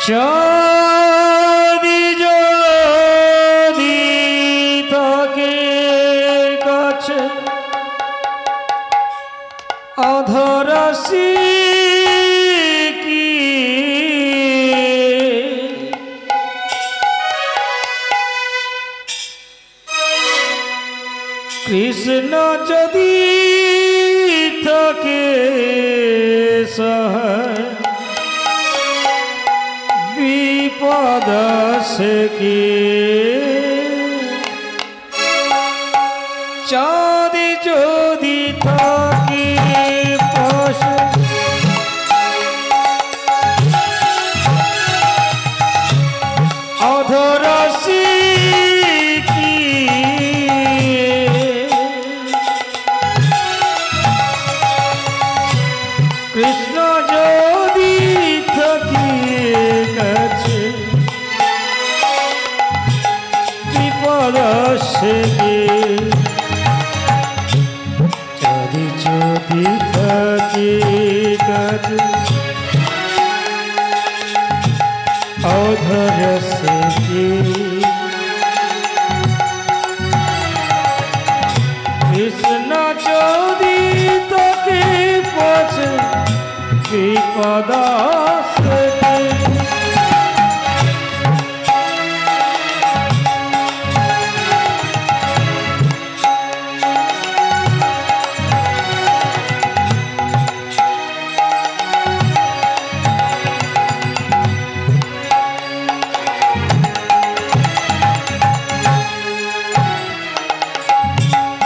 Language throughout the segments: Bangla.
যদি যদি তাকে কাছে অধরাশি কি কৃষ্ণ যদি থাকে সহায় বিপদ সে কি চাঁদি যদি থাকে পাশে অধরাশি কি কৃষ্ণ যদি থাকি কাছে বিপদ সে যদি যদি থাকি কাছে অধর সে কৃষ্ণ যদি তাকে পছে বিপদ সে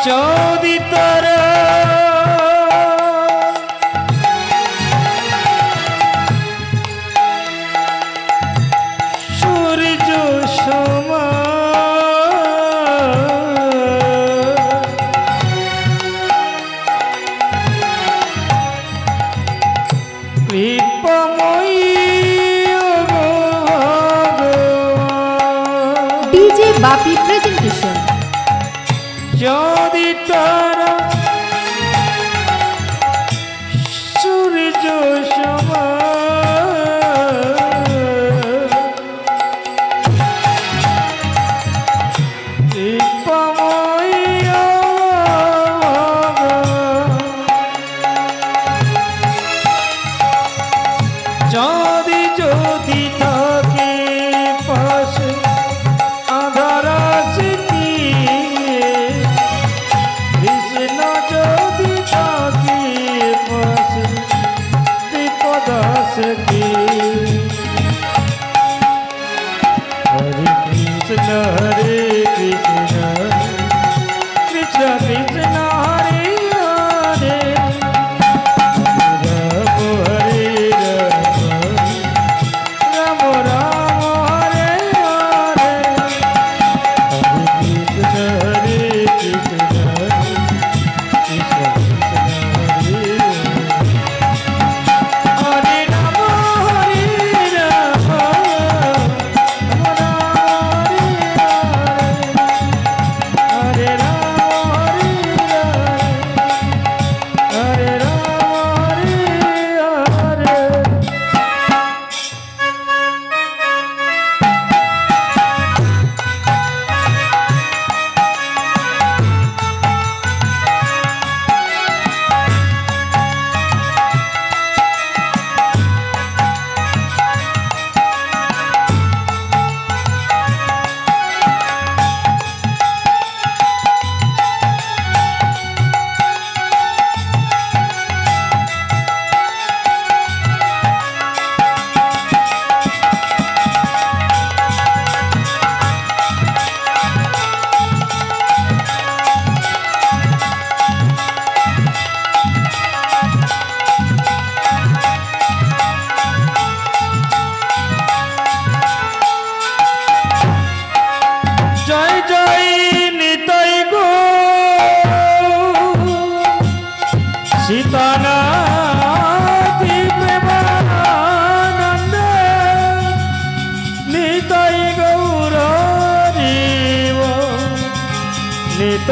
যদি তারা সূর্য সমান কৃপাময়ী ডিজে বাপি প্রেজেন্টেশন যদি তারা সূর্য সমান কৃপাময়ী যদি যদি থাকে পাশে আধার আছে কি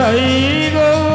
তাই গৌরী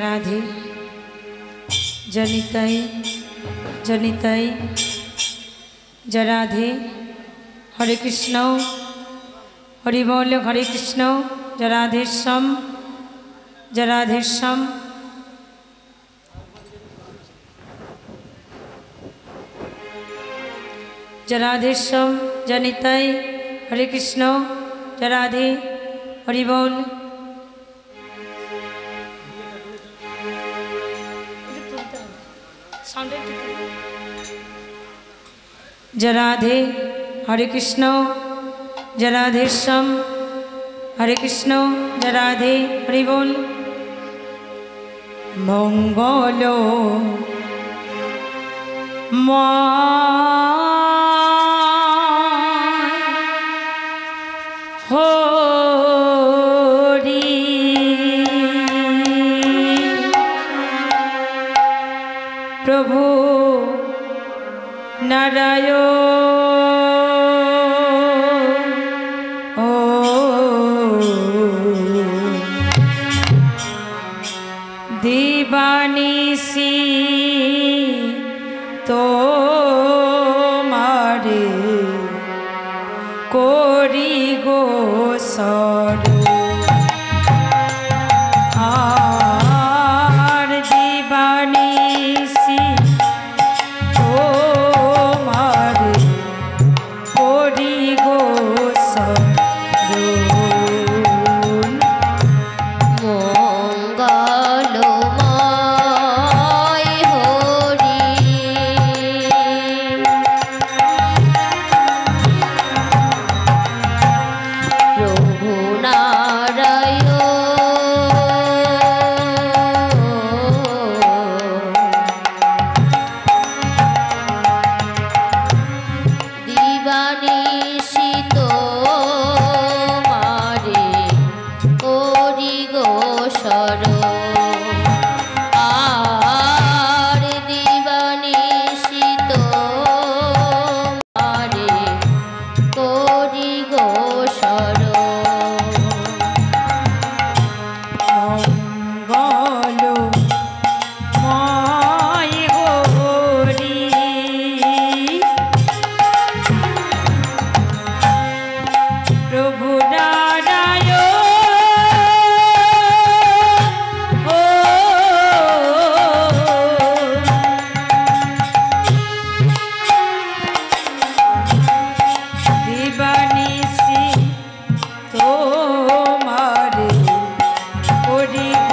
राधे जनिताई जनिताई जय राधे हरे कृष्ण हरि बोल हरे कृष्ण जय राधे श्याम जय राधे श्याम जय राधे श्याम जनिताई हरे कृष्ण जय राधे हरि बोल जय राधे हरे कृष्ण जय राधे श्याम हरे कृष्ण जय राधे हरि बोल मंगलो हरि प्रभु नारायण दीवानिसी तो मारे कोरी गो सरो आर दीवानिसी तो मारे कोरी गो सरो प्रभु ना মঙ্গল ময় হরি প্রভু তোমারে করিব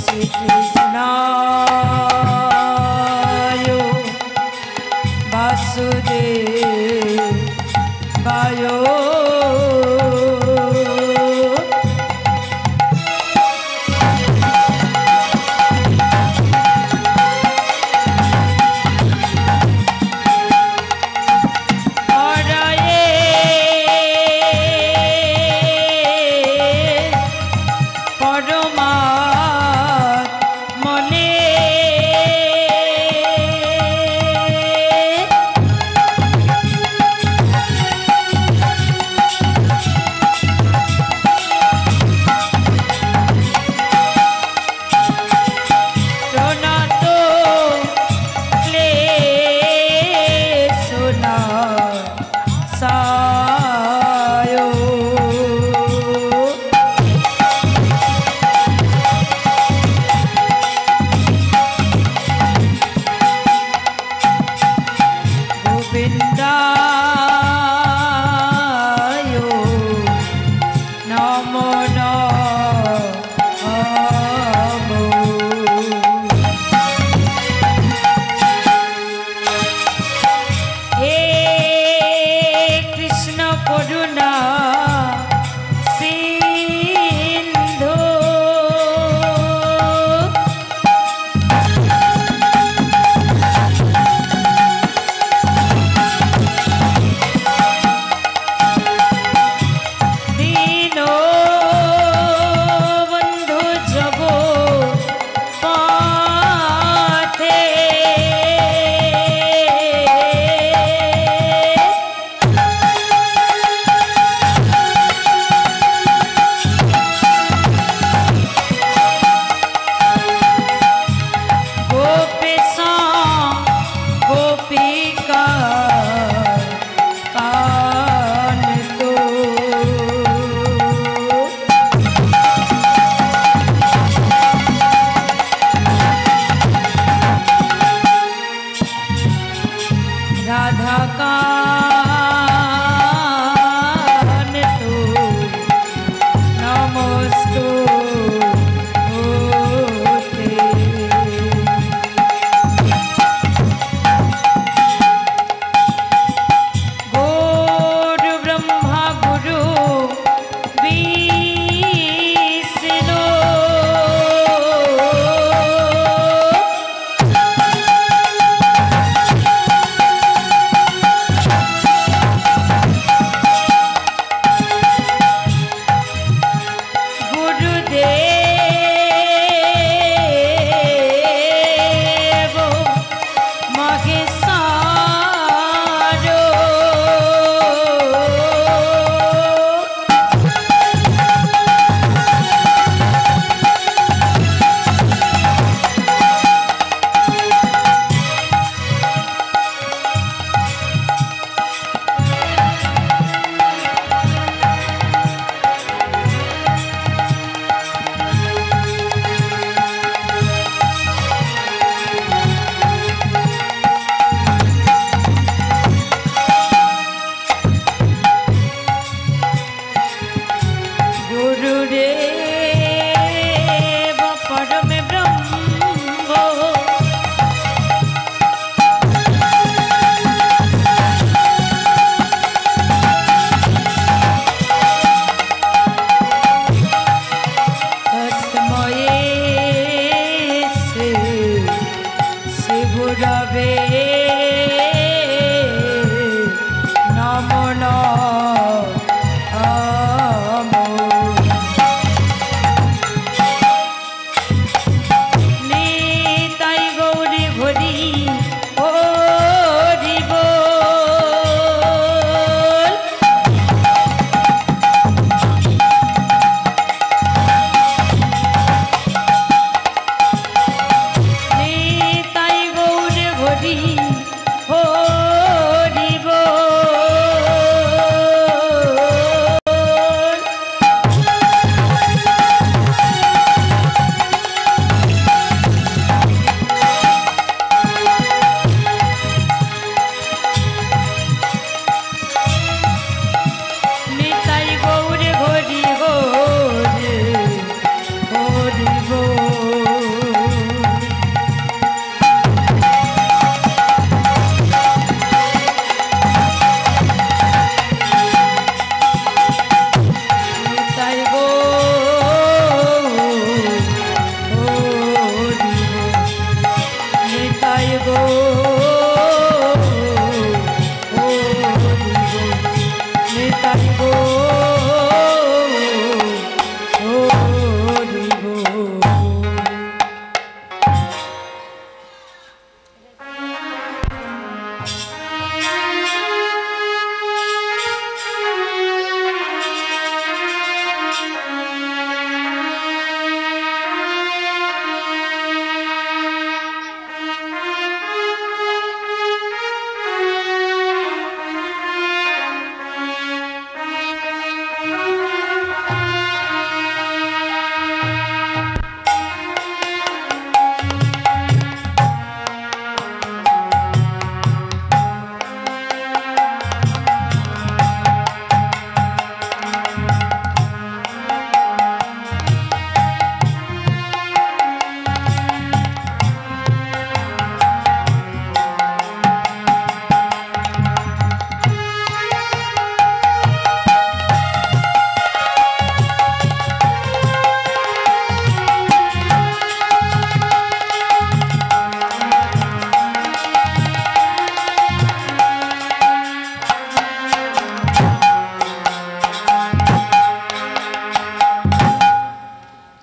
শ্রীকৃষ্ণায় বাসুদেবায়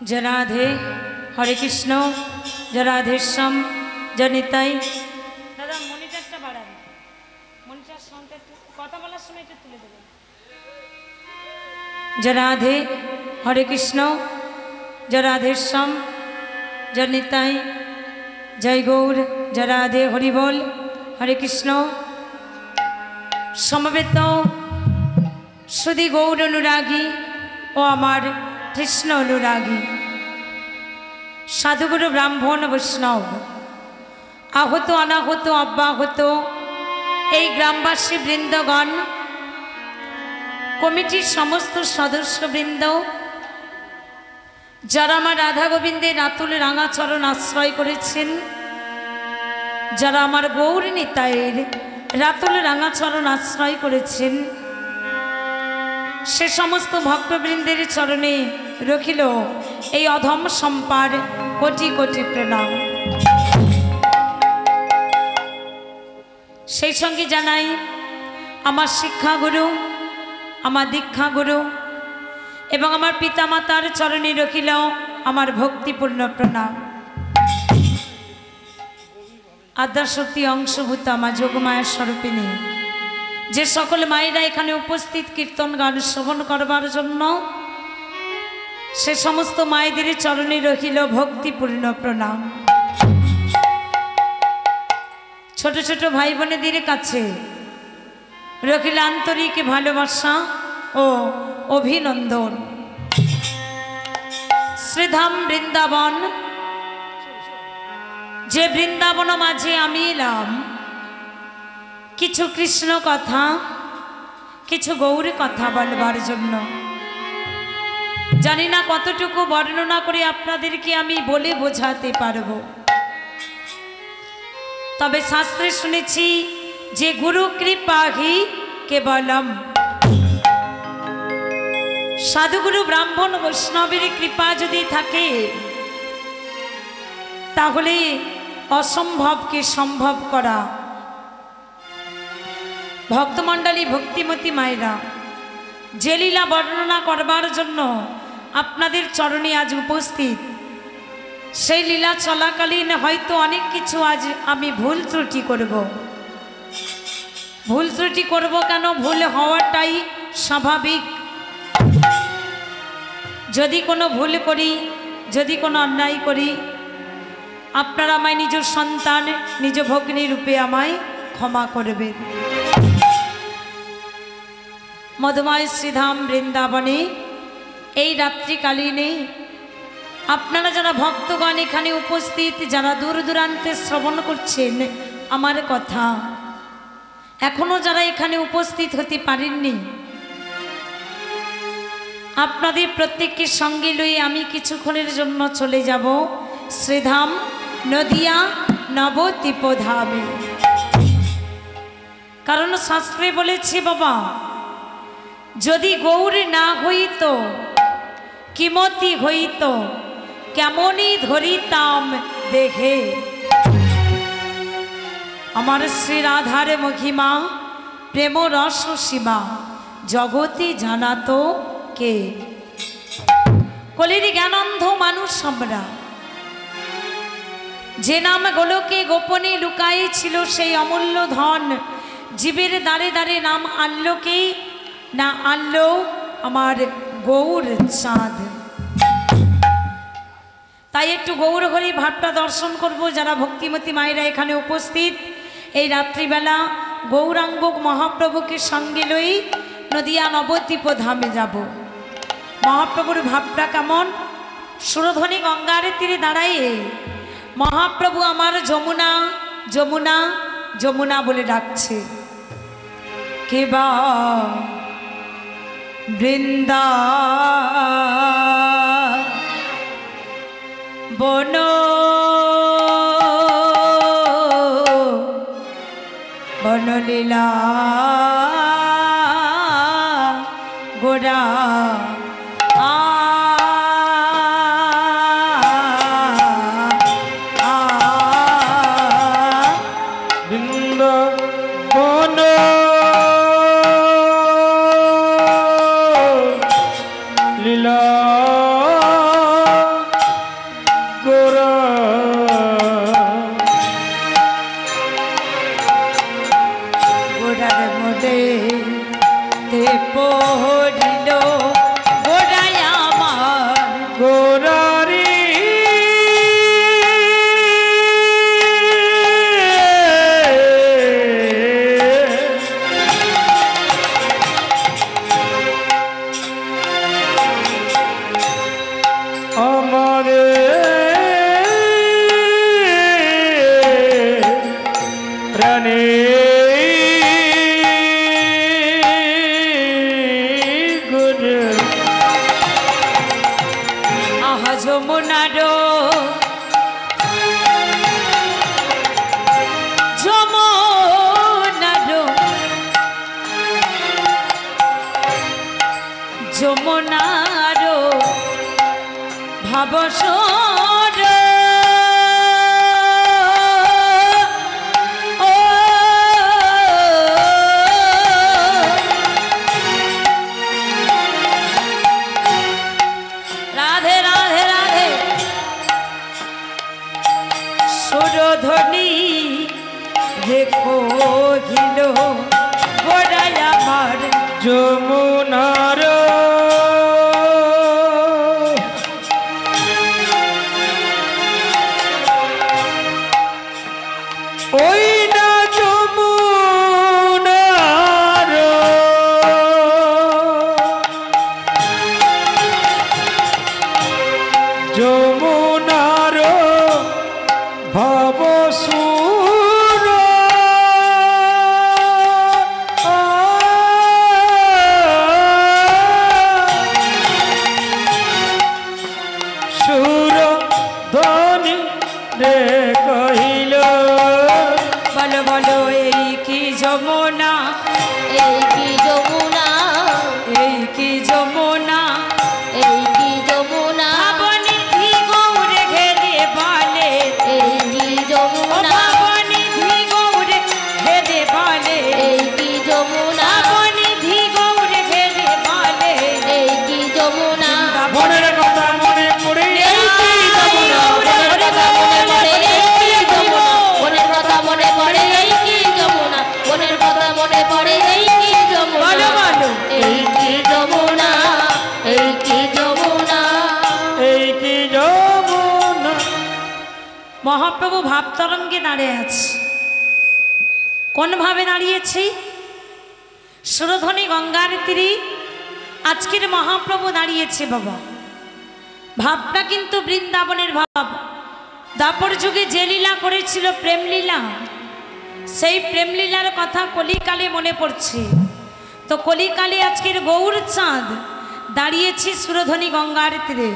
जय राधे हरे कृष्ण जय राधे श्याम जय निताई दादा मनिटरটা বাড়ান মনিটর সাউন্ডটা কথা বলার সময় একটু তুলে দেবেন जय राधे हरे कृष्ण जय राधे श्याम जय निताई जय गौर जय राधे हरि बोल हरे कृष्ण समवेत सुधी गौर अनुरागी ओ आमार कृष्ण अनुरागी साधुगुरु ब्राह्मण वैष्णव आहत अनाहत अब्याहत এই গ্রামবাসী বৃন্দগণ কমিটির সমস্ত সদস্যবৃন্দ যারা আমার রাধা গোবিন্দের আতুল রাঙা চরণ আশ্রয় করেছেন যারা আমার গৌর নিতাইয়ের রাতুল রাঙা চরণ আশ্রয় করেছেন সে সমস্ত ভক্তবৃন্দের চরণে রখিল এই অধম সম্পার কোটি কোটি প্রণাম সেই সঙ্গে জানাই আমার শিক্ষাগুরু আমার দীক্ষাগুরু এবং আমার পিতামাতার চরণে রখিল আমার ভক্তিপূর্ণ প্রণাম আদ্যাশক্তি অংশভূত আমার যোগমায়া স্বরূপিণী যে সকল মায়েরা এখানে উপস্থিত কীর্তন গান শ্রবণ করবার জন্য সে সমস্ত মায়েদের চরণে রখিল ভক্তিপূর্ণ প্রণাম ছোট ছোট ভাই বোনেদের কাছে রখিল আন্তরিক ভালোবাসা ও অভিনন্দন শ্রীধাম বৃন্দাবন যে বৃন্দাবন মাঝে আমি এলাম কিছু কৃষ্ণ কথা কিছু গৌর কথা বলবার জন্য জানি না কতটুকু বর্ণনা করে আপনাদেরকে আমি বলে বোঝাতে পারবো তবে শাস্ত্রে শুনেছি যে গুরু কৃপাহি কেবলম সাধুগুরু ব্রাহ্মণ বৈষ্ণবের কৃপা যদি থাকে তাহলে অসম্ভবকে সম্ভব করা ভক্তমণ্ডলী ভক্তিমতী মায়েরা যে লীলা বর্ণনা করবার জন্য আপনাদের চরণে আজ উপস্থিত সেই লীলা চলাকালীন হয়তো অনেক কিছু আজ আমি ভুল ত্রুটি করব কেন ভুল হওয়াটাই স্বাভাবিক যদি কোনো ভুল করি যদি কোনো অন্যায় করি আপনারা আমায় নিজ সন্তান নিজ ভগ্নী রূপে আমায় ক্ষমা করবেন মধুময় শ্রীধাম বৃন্দাবনে এই রাত্রিকালীনে আপনারা যারা ভক্তগণ এখানে উপস্থিত যারা দূর দূরান্তে শ্রবণ করছেন আমার কথা এখনো যারা এখানে উপস্থিত হতে পারেননি আপনাদের প্রত্যেককে সঙ্গে লয়ে আমি কিছুক্ষণের জন্য চলে যাব শ্রীধাম নদিয়া নবদ্বীপ ধামে কারণ শাস্ত্রে বলেছে বাবা যদি গৌর না হইত কিমতি হইত কেমনই ধরিতাম দেখে আমার শ্রী রাধার মহিমা প্রেম রস সীমা জগতে জানাতো কে কলির জ্ঞানন্ধ মানুষ আমরা যে নাম গোলকে গোপনে লুকায়ে ছিল সেই অমূল্য ধন জীবের দ্বারে দ্বারে নাম আনলো কে না আনলো আমার গৌর চাঁদ তাই একটু গৌর হরি ভাবটা দর্শন করব যারা ভক্তিমতী মায়েরা এখানে উপস্থিত এই রাত্রিবেলা গৌরাঙ্গ মহাপ্রভুকে সঙ্গে লই নদিয়া নবদ্বীপ ধামে যাব মহাপ্রভুর ভাবটা কেমন সুরধ্বনি গঙ্গার তীরে দাঁড়াইয়ে মহাপ্রভু আমার যমুনা যমুনা যমুনা বলে ডাকছে কেবা বৃন্দা বন বনলীলা গোরা বৃন্দাবন লীলা জানে গুরু আহা যমুনার যমুনার ভাবসর রাধে রাধে রাধে সুরধ্বনি দেখো ঘিল গোড়াই আমার যমুনার ওই না যমুনার যমুনার ভবসুর সুর ধ্বনি রে কহিল বলো বলো এই কি যমুনা এই কি যমুনা এই কি যমুনা এই কি যমুনা ভাবনিধি গৌরে ঘেরে বলে এই কি ও যমুনা ভাবনিধি গৌরে ঘেরে বলে এই কি যমুনা ভাবনিধি গৌরে ঘেরে বলে এই কি যমুনা মনের কথা মনে পড়ে এই কি যমুনা মনের কথা মনে পড়ে এই কি যমুনা মনের কথা মনে পড়ে এই কি যমুনা মনের কথা মনে পড়ে এই কি যমুনা বলো বলো এই কি যমুনা এই কি যমুনা এই কি যমুনা মহাপ্রভু ভাবতরঙ্গে দাঁড়িয়ে আছে কোন ভাবে দাঁড়িয়েছি সুরধ্বনি গঙ্গার তীরে আজকের মহাপ্রভু দাঁড়িয়েছে বাবা ভাবটা কিন্তু বৃন্দাবনের ভাব দাপর যুগে যে লীলা করেছিল প্রেমলীলা সেই প্রেমলীলার কথা কলিকালে মনে পড়ছে তো কলিকালে আজকের গৌর চাঁদ দাঁড়িয়েছি সুরধ্বনি গঙ্গার তীরে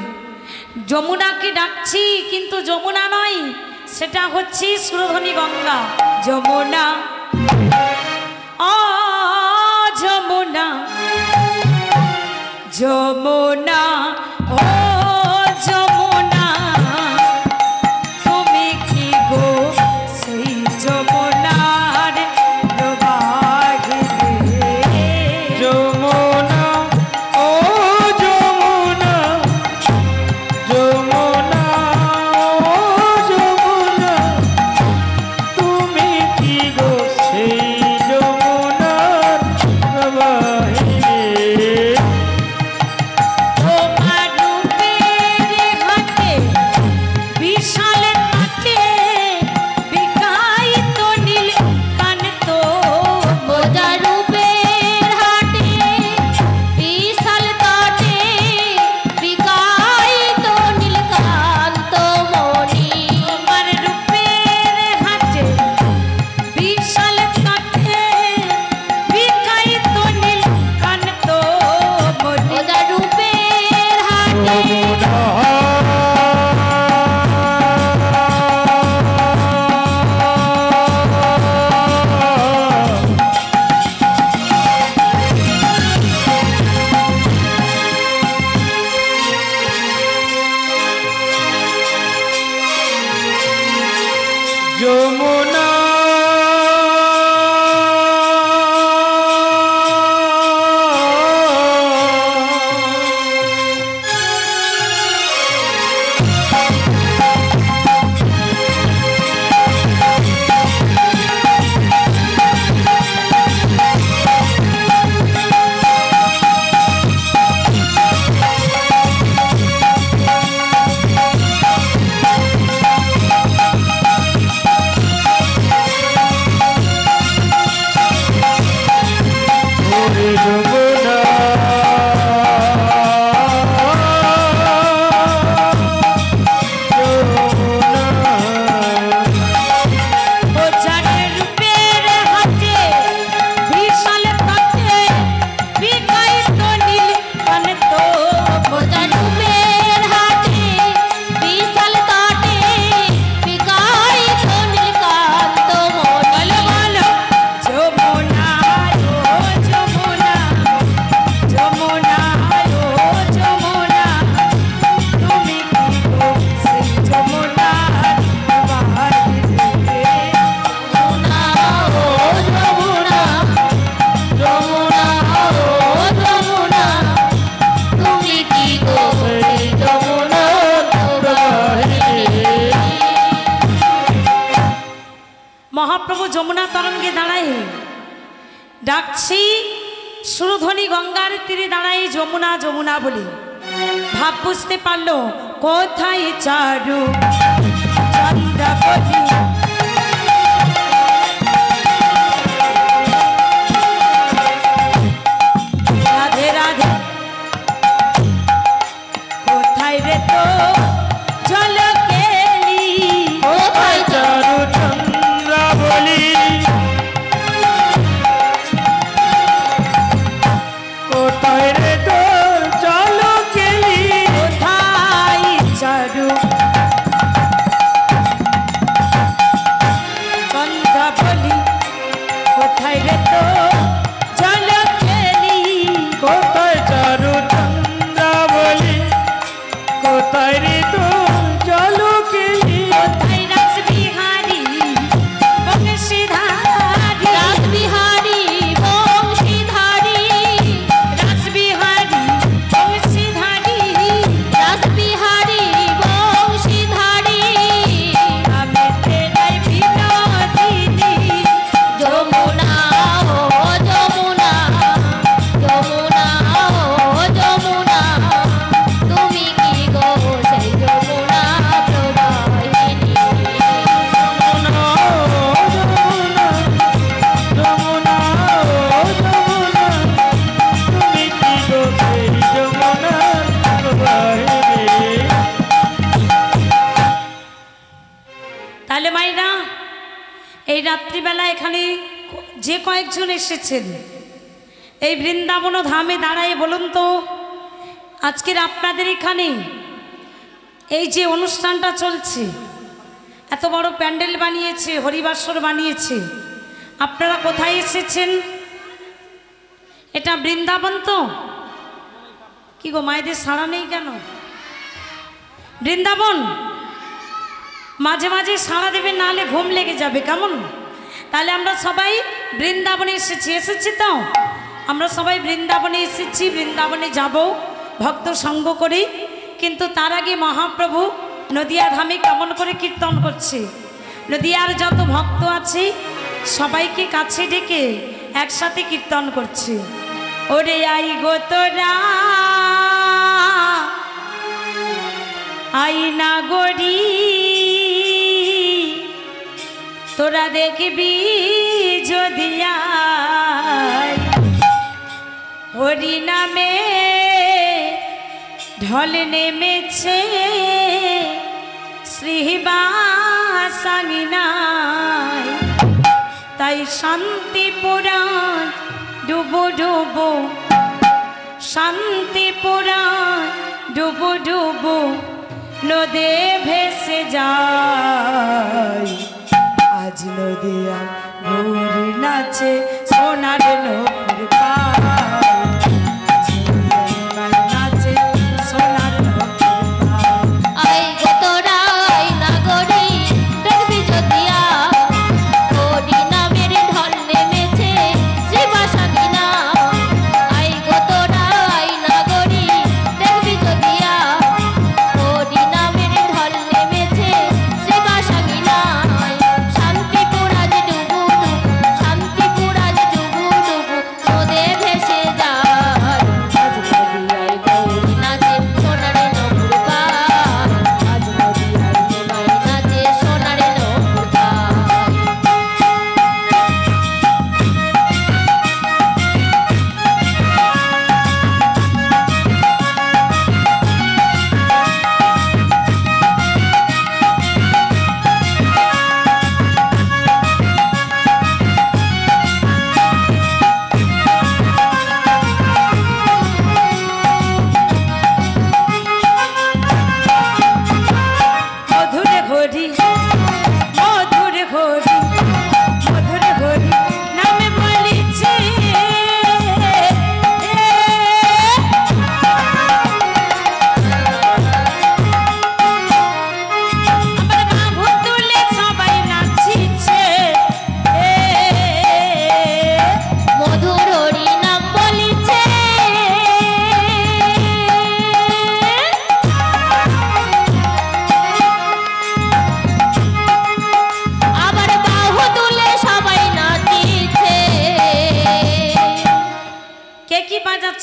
যমুনাকে ডাকছি কিন্তু যমুনা নয় সেটা হচ্ছে সুরধ্বনি গঙ্গা যমুনা ও যমুনা যমুনা ও যমুনা তুমি কি গো সেই যমুনার প্রবাহে যমুনা ও যমুনা যমুনা ও যমুনা তুমি কি গো সেই যমুনার প্রবাহিনী তোমার রূপের হাতে বিশাল তাতে বিকায়িত নীল কান্ত মোজা রূপের হাটে বিশাল তটে বিকায়িত নীলকান্ত মণি তোমার রূপের হাতে বিশাল তাতে বিকায়িত নীল কান্ত মোজা রূপের হাটে যমুনা মহাপ্রভু যমুনা তরঙ্গে দাঁড়ায় ডাকছি, সুরধ্বনি গঙ্গার তীরে দাঁড়াই যমুনা যমুনা বলে। ভাব বুঝতে পারলো কোথায় চারু চন্দ্রাবতী, রাধে রাধে কোথায় রে তো ঝলকেলি, কোথায় চারু চন্দ্রাবলী, কোথায় রে তোর ঝলকেলি, কোথায় চারু চন্দ্রাবলী, কোথায় রে তো ঝলকেলি, কোথায় চারু চন্দ্রাবলী, কোথায় রে তোর ঝলকেলি, কোথায় রাসবিহারী বংশীধারী, রাসবিহারী বংশীধারী, রাসবিহারী বংশীধারী, রাসবিহারী বংশীধারী, আমি তেলাই বিনোদিনী, যমুনা ও যমুনা, যমুনা ও যমুনা, তুমি কি গো সেই যমুনা প্রবাহিনী। যমুনা যমুনা যমুনা, তুমি কি গো সেই যমুনার প্রবাহিনী। তাহলে মাইরা এই রাত্রিবেলা এখানে যে কয়েকজন এসেছেন এই বৃন্দাবন ধামে দাঁড়ায়, বলুন তো আজকের আপনাদের এখানে এই যে অনুষ্ঠানটা চলছে, এত বড় প্যান্ডেল বানিয়েছে, হরিবাসর বানিয়েছে, আপনারা কোথায় এসেছেন? এটা বৃন্দাবন তো? কি গো মায়েদের সাড়া নেই কেন? বৃন্দাবন মাঝে মাঝে সাড়া দেবে, নাহলে ঘুম লেগে যাবে, কেমন? তাহলে আমরা সবাই বৃন্দাবনে এসেছি তো, আমরা সবাই বৃন্দাবনে এসেছি, বৃন্দাবনে যাব ভক্ত সঙ্গ করে। কিন্তু তার আগে মহাপ্রভু নদিয়া ধামে কেমন করে কীর্তন করছে, নদিয়ার যত ভক্ত আছে সবাইকে কাছে ডেকে একসাথে কীর্তন করছে। ওরে আই গো তোরা আইনা গড়ি, তোরা দেখবি যদি হরি নামে ঢল নেমেছে শ্রীবাসাঙ্গিনায়, তাই শান্তিপুরাণ ডুবো ডুবো, শান্তিপুরাণ ডুবো ডুবো, নদে ভেসে যায়। আজ নদিয়া গৌরী নাচে সোনার নপুর পায়, আজ নদিয়ায় নাচে সোনার নপুর পায়। আই গো তোরা আইনা গড়ি, দেখবি যদিয়া হরি নামের ঢল নেমেছে শ্রীবাসাঙ্গিনা। আই গো তোরা আইনা গড়ি, দেখবি যদিয়া হরি নামের ঢল নেমেছে শ্রীবাসাঙ্গিনা। শান্তিপুর আজ ডুবু ডুবু, শান্তিপুর আজ ডুবু ডুবু, নদে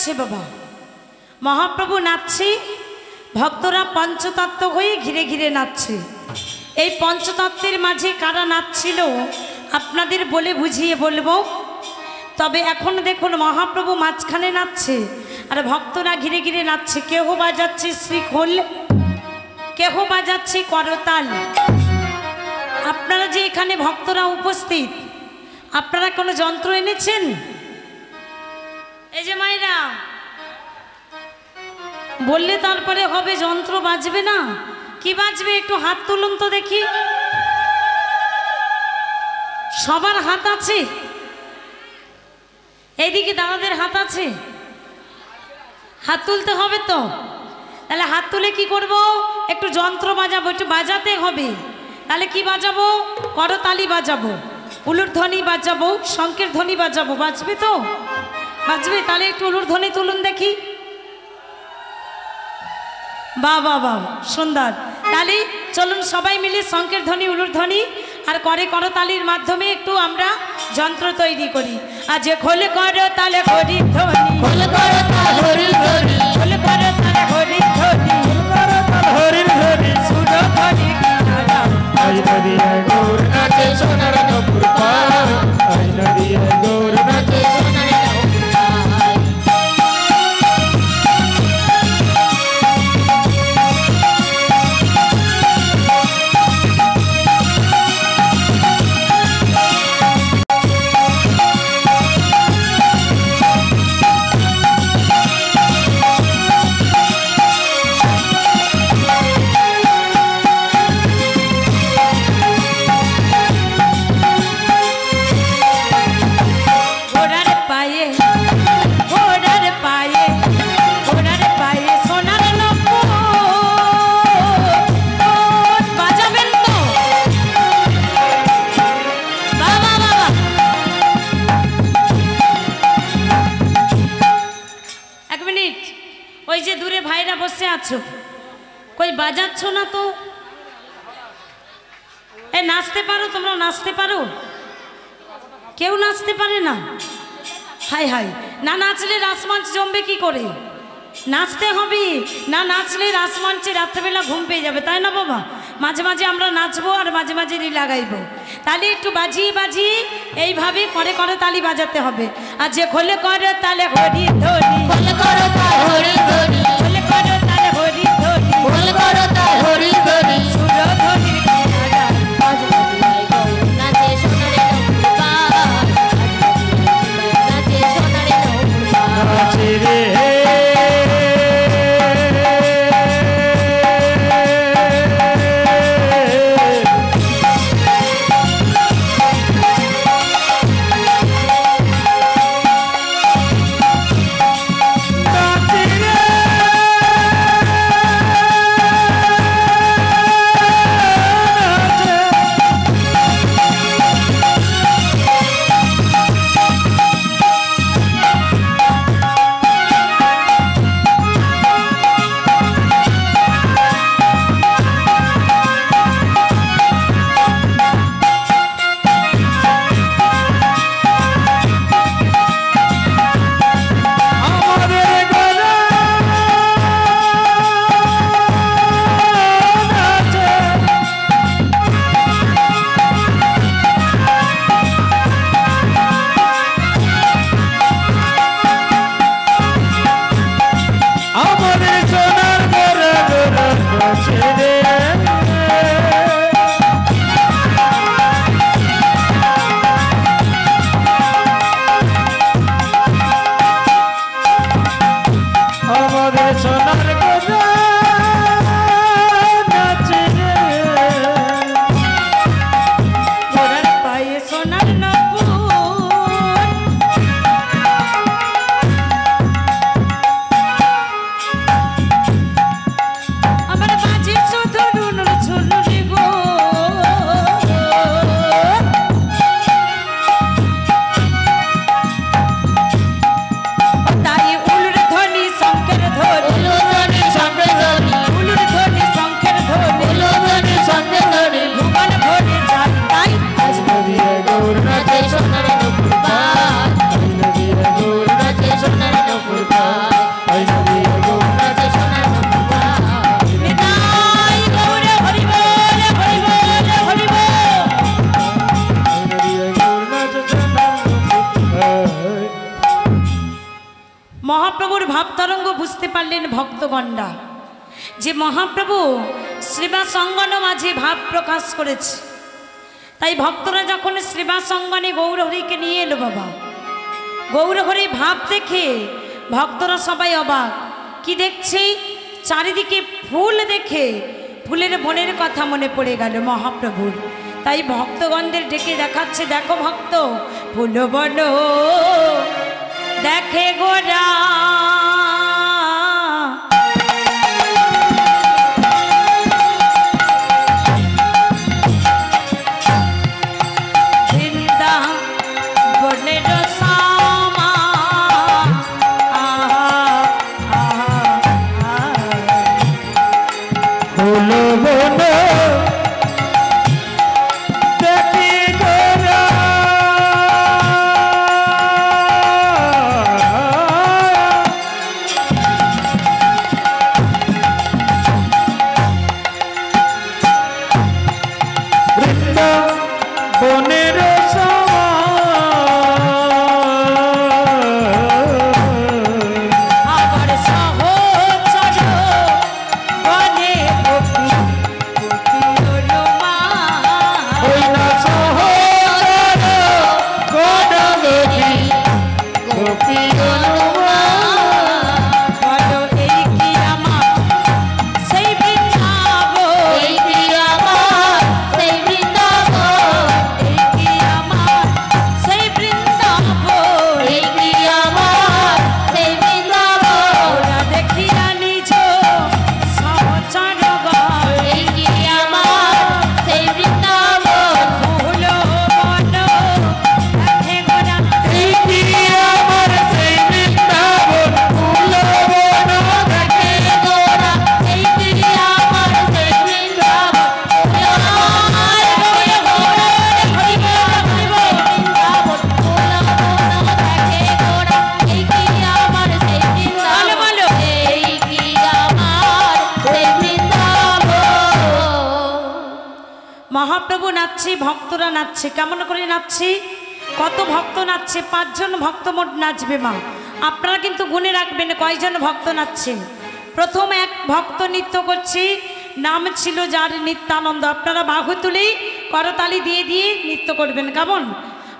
নাচছে বাবা, মহাপ্রভু নাচছে, ভক্তরা পঞ্চতত্ত্ব হয়ে ঘিরে ঘিরে নাচছে। এই পঞ্চতত্ত্বের মাঝে কারা নাচছিল আপনাদের বলে বুঝিয়ে বলবো। তবে এখন দেখুন মহাপ্রভু মাঝখানে নাচছে আর ভক্তরা ঘিরে ঘিরে নাচছে। কেহ বাজাচ্ছে শ্রীখোল, কেহ বাজাচ্ছে করতাল। আপনারা যে এখানে ভক্তরা উপস্থিত, আপনারা কোনো যন্ত্র এনেছেন? এই যে মায়েরা বললে তারপরে হবে, যন্ত্র বাজবে না। কি বাজবে একটু হাত তুলুন তো দেখি। সবার হাত আছে? এইদিকে দাদাদের হাত আছে? হাত তুলতে হবে তো। তাহলে হাত তুলে কি করব? একটু যন্ত্র বাজাবো, একটু বাজাতে হবে। তাহলে কি বাজাবো? করতালি বাজাবো, উলুর ধ্বনি বাজাবো, শঙ্কের ধ্বনি বাজাবো। বাজবে তো? বাজবে। তাহলে একটু উলুর ধ্বনি তুলুন দেখি। বাহ বাহ বাহ, সুন্দর। তাহলে চলুন সবাই মিলে শঙ্কের ধ্বনি, উলুর ধ্বনি আর করতালির মাধ্যমে একটু আমরা যন্ত্র তৈরি করি। আর যে খোল করো তালে হরি ধ্বনি, খোল করতাল হরি ধ্বনি, খোল করো তালে হরি ধ্বনি, হরির হরি সুর ধ্বনি কিনারা। আজ নদিয়া গৌর নাচে সোনার নপুর পায়, আজ নদিয়া গৌর নাচে সোনার নপুর পায়। ঘোড়ার পায়ে, ঘোড়ার পায়ে, ঘোড়ার পায়ে সোনার নপুর। বাজাবেন তো? বাবা বাবা, এক মিনিট। ওই যে দূরে ভাইরা বসে আছো, কই বাজাচ্ছ না তো? এ নাচতে পারো তোমরা? নাচতে পারো? কেউ নাচতে পারে না? হাই হাই, না নাচলে রাসমঞ্চ জমবে কি করে? নাচতে হবে, না নাচলে রাসমঞ্চে রাত্রেবেলা ঘুম পেয়ে যাবে, তাই না বাবা? মাঝে মাঝে আমরা নাচবো আর মাঝে মাঝে রিল লাগাইবো। তাহলে একটু বাজিয়ে বাজিয়ে এইভাবে করে তালি বাজাতে হবে। আর যে খোলে করে তালে হরি ধ্বনি, খোল করতাল হরি ধ্বনি, খোলে করে তালে হরি ধ্বনি, খোল করতাল হরি ধ্বনি, সুর ধ্বনি কিনারা। আজ নদিয়ায় গৌর নাচে সোনার নপুর পায়, আজ নদিয়ায় নাচে সোনার নপুর পায়। নাচে রে নাচে রে ভাবতরঙ্গ বুঝতে পারলেন ভক্তগণরা যে মহাপ্রভু শ্রীবাস অঙ্গন মাঝে ভাব প্রকাশ করেছে। তাই ভক্তরা যখন শ্রীবাস অঙ্গনে গৌরহরিকে নিয়ে এলো বাবা, গৌরহরি ভাব দেখে ভক্তরা সবাই অবাক। কি দেখছে? চারিদিকে ফুল দেখে ফুলের বনের কথা মনে পড়ে গেল মহাপ্রভুর। তাই ভক্তগণদের ডেকে দেখাচ্ছে, দেখো ভক্ত ফুল বন দেখে গোরা, মহাপ্রভু নাচছে, ভক্তরা নাচছে। কেমন করে নাচছে? কত ভক্ত নাচছে? 5 জন ভক্ত মোট নাচবে মা। আপনারা কিন্তু গুনে রাখবেন কয়জন ভক্ত নাচছে। প্রথম এক ভক্ত নৃত্য করছে, নাম ছিল যার নিত্যানন্দ। আপনারা বাহু তুলে করতালি দিয়ে দিয়ে নৃত্য করবেন। কেমন?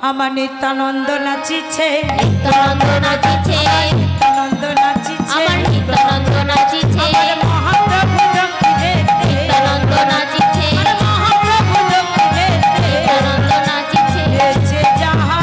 আমার নিত্যানন্দ নাচিছে, নিত্যানন্দ নাচিছে, নিত্যানন্দ নাচিছে, আমার নিত্যানন্দ নাচিছে, আমার মহাপ্রভু দক্ষিণে, নিত্যানন্দ নাচিছে, আমার মহাপ্রভু দক্ষিণে, নিত্যানন্দ নাচিছে, এসে যাহা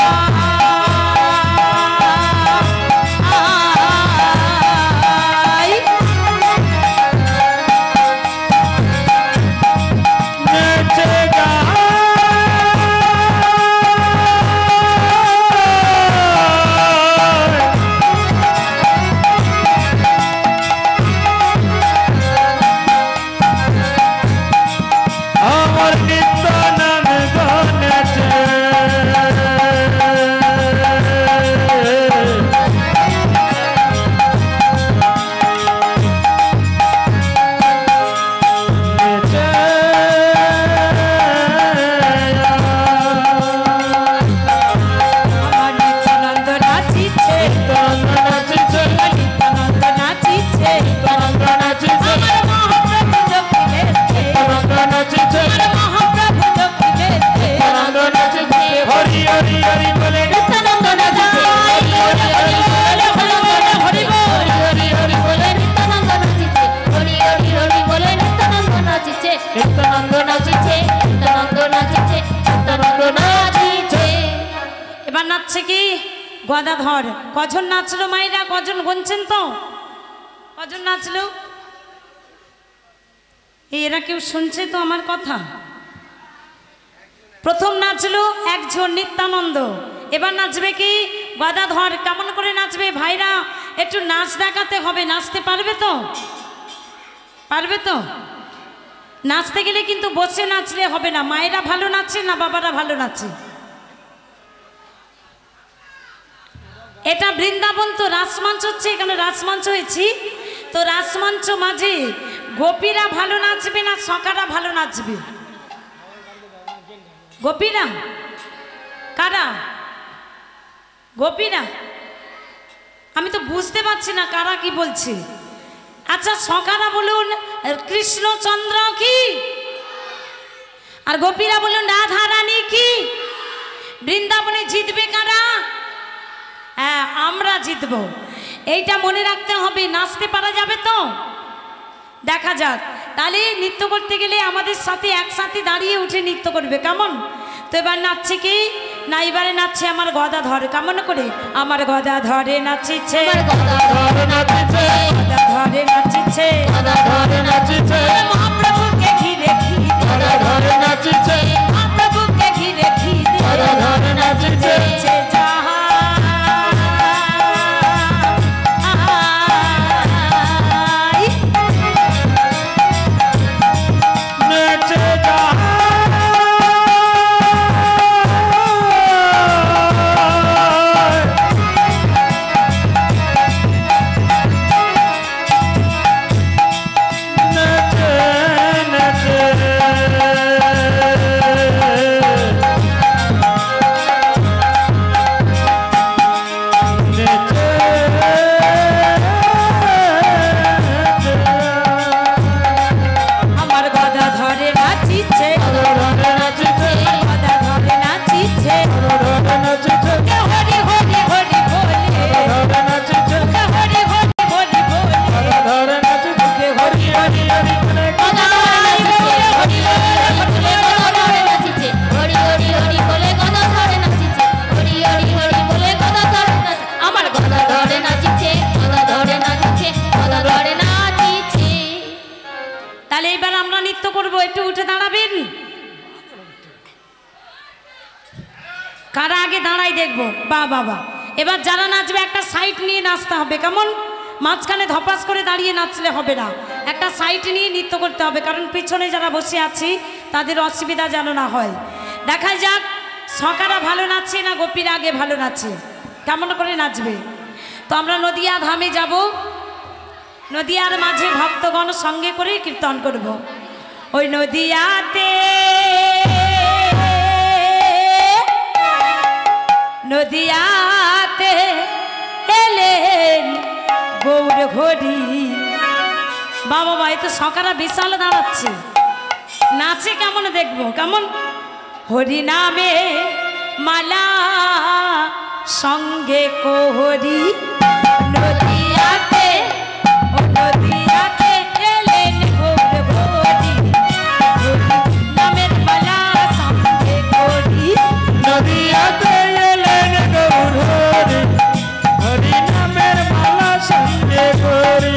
গদাধর। কজন নাচলো মায়েরা? কজন গুনছেন তো? কজন নাচলো? এরা কেউ শুনছে তো আমার কথা? প্রথম নাচলো একজন নিত্যানন্দ, এবার নাচবে কি গদাধর। কেমন করে নাচবে ভাইরা? একটু নাচ দেখাতে হবে। নাচতে পারবে তো? পারবে তো? নাচতে গেলে কিন্তু বসে নাচলে হবে না। মায়েরা ভালো নাচে না বাবারা ভালো নাচে? এটা বৃন্দাবন তো, রাসমঞ্চ হচ্ছে, এখানে রাসমঞ্চ হয়েছি তো। রাসমঞ্চ মাঝে গোপীরা ভালো নাচবে না সখারা ভালো নাচবে? গোপীরা কারা? গোপীরা আমি তো বুঝতে পারছি না কারা কি বলছে। আচ্ছা সখারা বলুন কৃষ্ণচন্দ্র কি, আর গোপীরা বলুন রাধা রানী কি। বৃন্দাবনে জিতবে কারা? হ্যাঁ আমরা জিতবো, এইটা মনে রাখতে হবে। নাচতে পারা যাবে তো? দেখা যাক। তাহলে নৃত্য করতে গেলে আমাদের সাথে একসাথে দাঁড়িয়ে উঠে নৃত্য করবে, কেমন? তো এবার নাচছে কি না, এবারে নাচছে আমার গদা ধরে, কেমন করে? আমার গদা ধরে নাচিছে, গদা ধরে নাচিছে, মহাপ্রভুকে ঘিরে ঘিরে, মহাপ্রভুকে ঘিরে ঘিরে নাচিছে যাহা কারা আগে দাঁড়াই দেখবো। বাবা এবার যারা নাচবে একটা সাইড নিয়ে নাচতে হবে, কেমন? মাঝখানে ধপাস করে দাঁড়িয়ে নাচলে হবে না, একটা সাইড নিয়ে নৃত্য করতে হবে, কারণ পিছনে যারা বসে আছি তাদের অসুবিধা যেন না হয়। দেখা যাক সকারা ভালো নাচছে না গোপীরা আগে ভালো নাচে, কেমন করে নাচবে। তো আমরা নদিয়া ধামে যাব, নদিয়ার মাঝে ভক্তগণ সঙ্গে করে কীর্তন করব। ওই নদিয়াতে নদিয়াতে এলেন গৌর হরি। বাবা ভাই তো সকারা বিশাল দাঁড়াচ্ছে, নাচে কেমন দেখবো, কেমন? হরি নামে মালা সঙ্গে কোহরি, নদিয়াতে ও নদিয়াতে এলেন গৌর হরি, নামের মালা সঙ্গে কোহরি, নদিয়াতে এলেন গৌর হরি, হরি নামের মালা সঙ্গে করি।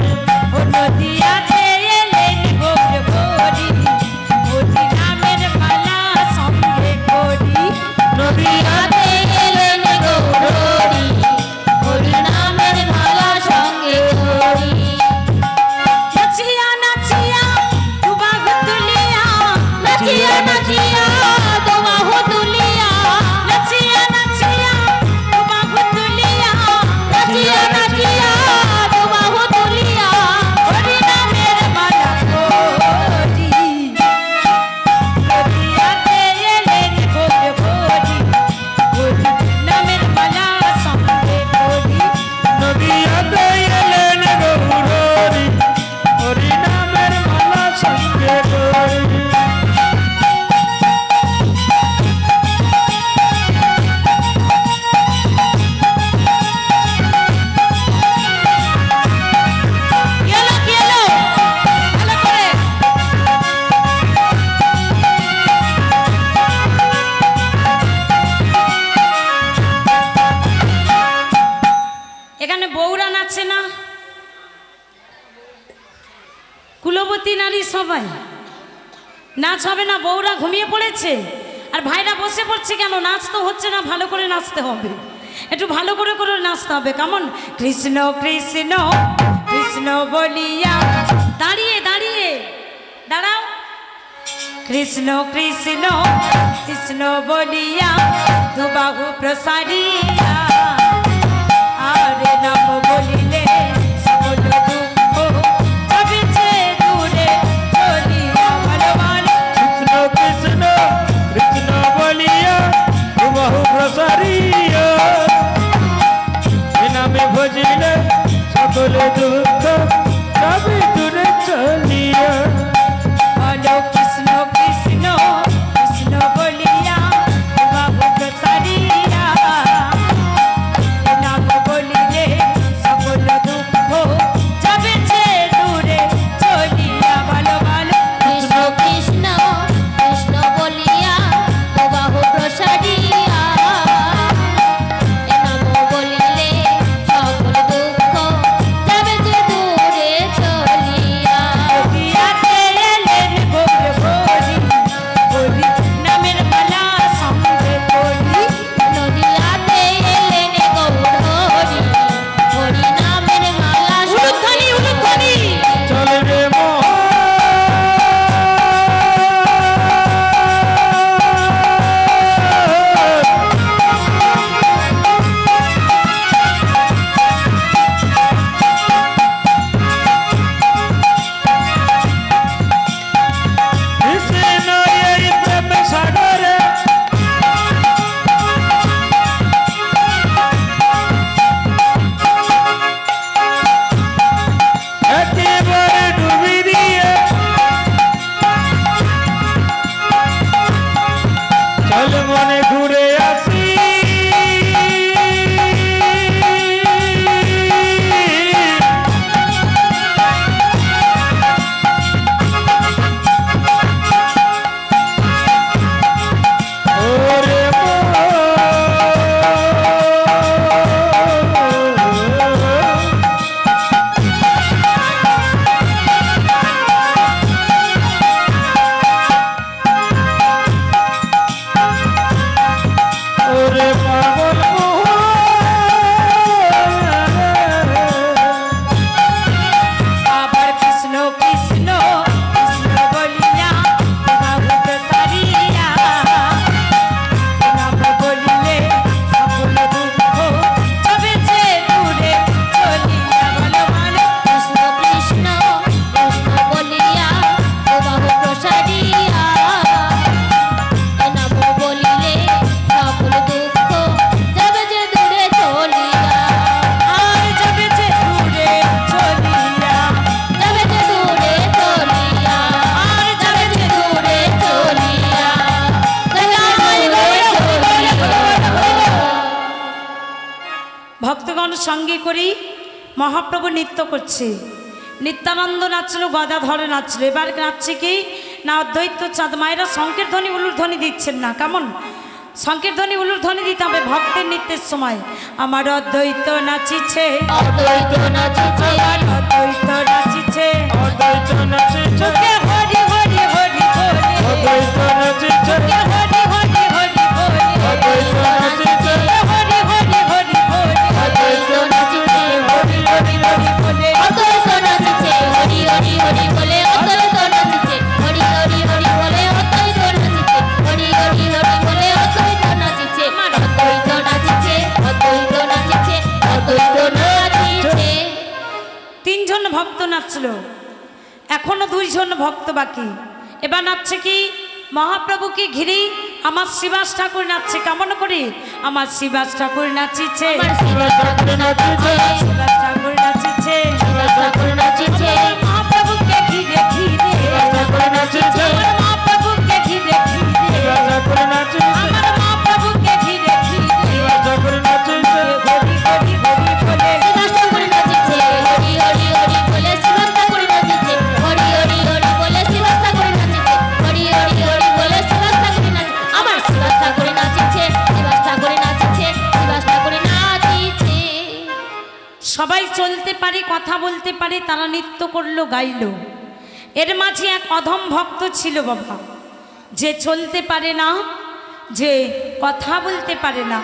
ও নদিয়াতে এলেন গৌর হরি, হরি নামের মালা সঙ্গে করি, নদিয়াতে এলেন গৌর হরি, হরি নামের মালা সঙ্গে করি। নাচিয়া নাচিয়া দুবাহু তুলিয়া, নাচিয়া নাচিয়া দুবাহু তুলিয়া, নাচিয়া নাচিয়া দুবাহু তুলিয়া, নাচিয়া নাচিয়া দুবাহু তুলিয়া, হরি নামের মালা করি, নদিয়াতে এলেন গৌর হরি, হরি নামের মালা সঙ্গে করি, নদিয়াতে এলেন গৌর হরি, হরি নামের মালা সঙ্গে করি। এলো কি এলো ভালো করে। এখানে বউরা নাচে না, কুলবতী নারী সবাই নাচ হবে না, বউরা ঘুমিয়ে পড়েছে আর ভাইরা বসে পড়ছে কেন? নাচ তো হচ্ছে না, ভালো করে নাচতে হবে, একটু ভালো করে করে নাচতে হবে, কেমন? কৃষ্ণ কৃষ্ণ কৃষ্ণ বলিয়া, দাঁড়িয়ে দাঁড়িয়ে দাঁড়াও, কৃষ্ণ কৃষ্ণ কৃষ্ণ বলিয়া দুবাহু প্রসারিয়া, আর নাম বলিলে সকল দুঃখ যাবিছে দূরে চলিয়া, ভালো ভালো কৃষ্ণ কৃষ্ণ কৃষ্ণ বলিয়া বহু প্রসারিয়া, এ নামে ভজিলে সকল দুঃখ যাবে দূরে চলিয়া। বলো কৃষ্ণ কৃষ্ণ কৃষ্ণ বলিয়া বাবু সারিয়া নাম বলিলে সকল দুঃখ যাবে যে দূরে চলিয়া। বলো বলো কৃষ্ণ কৃষ্ণ কৃষ্ণ বলিয়া ও বাহু প্রসারিয়া এ নাম বলিলে সকল দুঃখ যাবে যে দূরে চলিয়া। নদিয়াতে এলেন গৌর হরি হরি নামের মালা সঙ্গে বলি। নদিয়াতে এলেন গৌর হরি হরি নামের মালা উলুধ্বনি উলুধ্বনি চল রে কৃষ্ণ এই প্রেম সাগরে একেবারে ডুবি দিয়ে চল মনে ঘুরে আসি। ওরে ওরে পাগল আবার কৃষ্ণ কৃষ্ণ কৃষ্ণ বলিয়া বাবু সারিয়া নাম বলিলে সকল দুঃখ যাবে যে দূরে চলিয়া। বলো বলো কৃষ্ণ কৃষ্ণ কৃষ্ণ বলিয়া ও বাহু প্রসারিয়া এ নাম বলিলে সকল দুঃখ যাবে যে দূরে চলিয়া। আর যাবে যে দূরে চলিয়া। যাবে যে দূরে চলিয়া আর যাবে যে দূরে চলিয়া ভক্তগণ সঙ্গে করি মহাপ্রভু নৃত্য করছে। নিত্যানন্দ নাচলো, গদাধর নাচলো। এবার নাচছে কি না অদ্বৈত চাঁদ মায়েরা শঙ্কের ধ্বনি উলুর ধ্বনি দিচ্ছেন না। কেমন শঙ্কের ধ্বনি উলুর ধ্বনি দিতে হবে ভক্তের নৃত্যের সময়। আমার অদ্বৈত নাচিছে, অদ্বৈত নাচিছে আমার অদ্বৈত নাচিছে, অদ্বৈত নাচিছে চোখে হরি হরি হরি বলে, অদ্বৈত নাচিছে চোখে হরি হরি হরি বলে, অদ্বৈত নাচিছে হরি হরি হরি বলে, অদ্বৈত নাচিছে হরি হরি হরি বলে অদ্বৈত নাচিছে হরি হরি হরি বলে অদ্বৈত নাচিছে হরি হরি হরি বলে অদ্বৈত নাচিছে হরি হরি হরি বলে অদ্বৈত নাচিছে অদ্বৈত নাচিছে অদ্বৈত নাচিছে অদ্বৈত নাচিছে। তিনজন ভক্ত নাচলো, এখনো দুইজন ভক্ত বাকি। এবার নাচছে কি মহাপ্রভুকে ঘিরে আমার শিবাস ঠাকুর নাচছে। কেমন করে আমার শিবাস ঠাকুর নাচিছে, আমার শিবাস ঠাকুর নাচিছে শিবাস ঠাকুর নাচিছে, শিবাস ঠাকুর নাচিছে মহাপ্রভুকে ঘিরে ঘিরে, ঠাকুর নাচিছে আমার মহাপ্রভুকে ঘিরে ঘিরে, ঠাকুর নাচিছে আমার মহাপ্রভুকে ঘিরে ঘিরে, ঠাকুর নাচিছে হরি হরি হরি বলে শিবাস ঠাকুর নাচিছে হরি হরি হরি বলে শিবাস ঠাকুর নাচিছে হরি হরি হরি বলে শিবাস ঠাকুর নাচিছে হরি হরি হরি বলে শিবাস ঠাকুর নাচিছে আমার শিবাস ঠাকুর নাচিছে শিবাস ঠাকুর নাচিছে শিবাস ঠাকুর নাচিছে। সবাই চলতে পারে, কথা বলতে পারে, তারা নৃত্য করলো, গাইলো। এর মাঝে এক অধম ভক্ত ছিল বাবা, যে চলতে পারে না, যে কথা বলতে পারে না।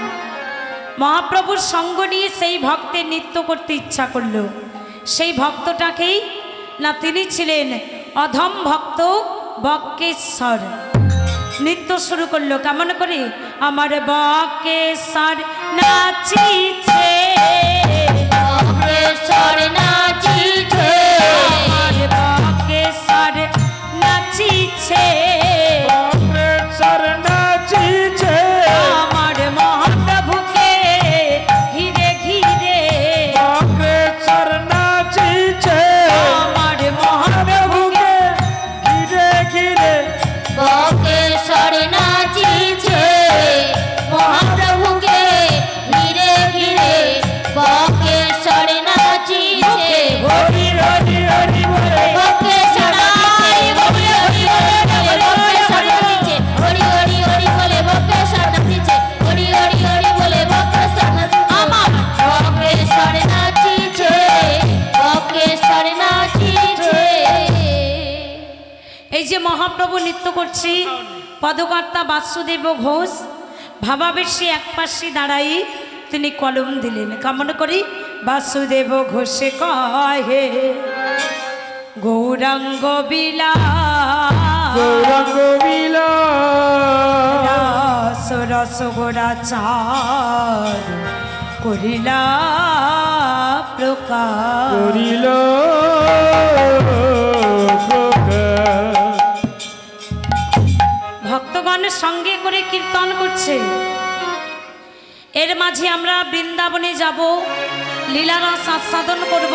মহাপ্রভুর সঙ্গ নিয়ে সেই ভক্তের নৃত্য করতে ইচ্ছা করলো। সেই ভক্তটাকেই না তিনি ছিলেন অধম ভক্ত বক্রেশ্বর। নৃত্য শুরু করলো কেমন করে, আমার বক্রেশ্বর নাচিছে, বক্রেশ্বর নাচিছে আমার বক্রেশ্বর নাচিছে, বক্রেশ্বর নাচিছে আমার মহাপ্রভুকে ঘিরে ঘিরে, বক্রেশ্বর নাচিছে করছি পদকর্তা বাসুদেব ঘোষ ভাবাবেশী এক পাশে দাঁড়াই তিনি কলম দিলেন। কেমন করি বাসুদেব ঘোষে কহে গৌরাঙ্গ বিলা গৌরাঙ্গ বিলা রস রস গোড়া চার করিলা প্রকার করিল ভক্তগণের সঙ্গে করে কীর্তন করছে। এর মাঝে আমরা বৃন্দাবনে যাব, লীলারস আস্বাদন করব।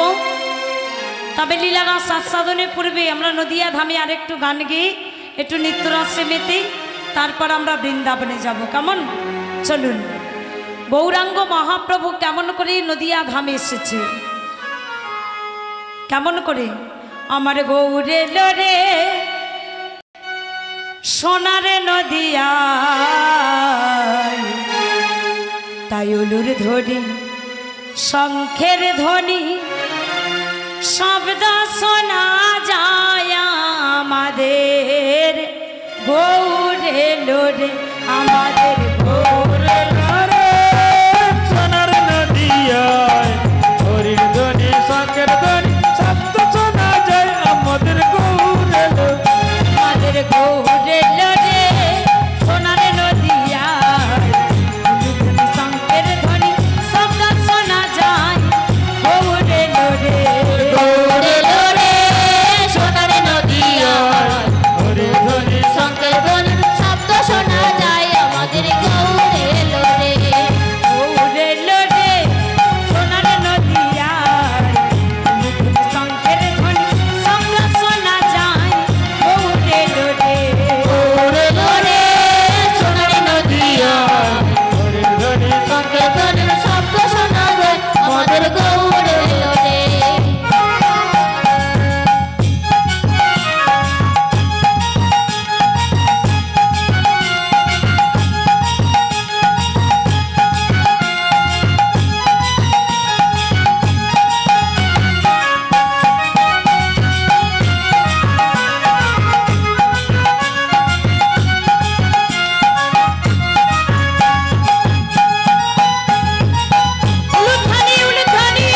তবে লীলারস আস্বাদনের পূর্বে আমরা নদিয়া ধামে আরেকটু গান গেয়ে একটু নৃত্যরসে মেতে তারপর আমরা বৃন্দাবনে যাব। কেমন? চলুন। গৌরাঙ্গ মহাপ্রভু কেমন করে নদিয়া ধামে এসেছে, কেমন করে? আমার গৌরে লরে সোনারে নদিয়া তাই উলুর ধ্বনি শঙ্খের ধ্বনি শব্দ শোনা যায় আমাদের গৌরে লোরে আমাদের গৌরে লরে সোনার নদিয়ায় হরির ধ্বনি শঙ্খের ধ্বনি শব্দ শোনা যায় আমাদের গৌরে আমাদের গৌরে লোরে সোনার নদিয়ায় শঙ্খের ধ্বনি শব্দ শোনা যায় গৌরে লোরে গৌরে লোরে সোনার নদিয়ায় হরির ধ্বনি শঙ্খের ধ্বনির শব্দ শোনা যায় আমাদের গৌরে লোরে। গৌরে লোরে সোনার নদিয়ায় শঙ্খের ধ্বনি শব্দ শোনা যায় গৌরে লোরে গৌরে লোরে সোনার নদিয়ায় হরির ধ্বনি শঙ্খের ধ্বনির শব্দ শোনা যায় আমাদের গৌরে লোরে। উলুধ্বনি উলুধ্বনি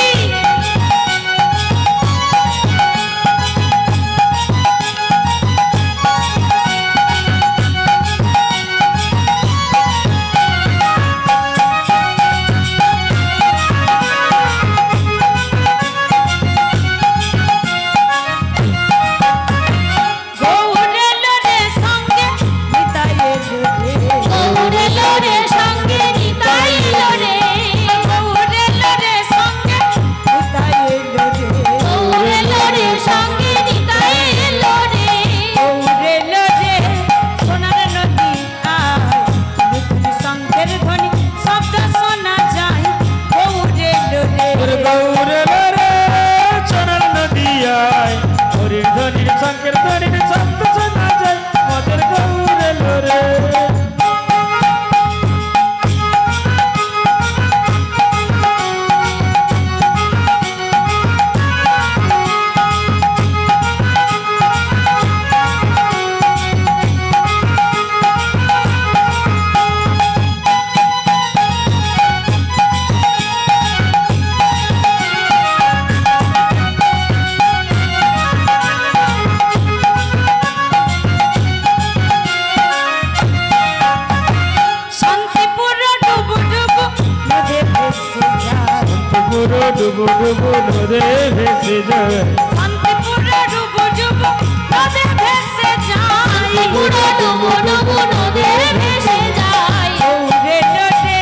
গৌরে লোরে সঙ্গে নিতাই লোরে গৌরে লোরে সঙ্গে নিতাই লোরে। গৌরে লোরে সঙ্গে নিতাই লোরে গৌরে লোরে সঙ্গে নিতাই লোরে। গৌরে লোরে সোনার নদী আয় শঙ্খের ধ্বনি শব্দ শোনা যায় গৌরে লোরে গৌরে লরে সোনার নদিয়ায় হরির ধ্বনির শঙ্খের ধ্বনির শব্দ শোনা যায় আমাদের গৌরে লরে শান্তিপুর ডুবু ডুবু নদে ভেসে যায় পুরো ডুবু ডুবু নদে ভেসে যায় শান্তিপুর ডুবু ডুবু নদে ভেসে যায় পুরো ডুবু ডুবু নদে ভেসে যায়। গৌরে লোরে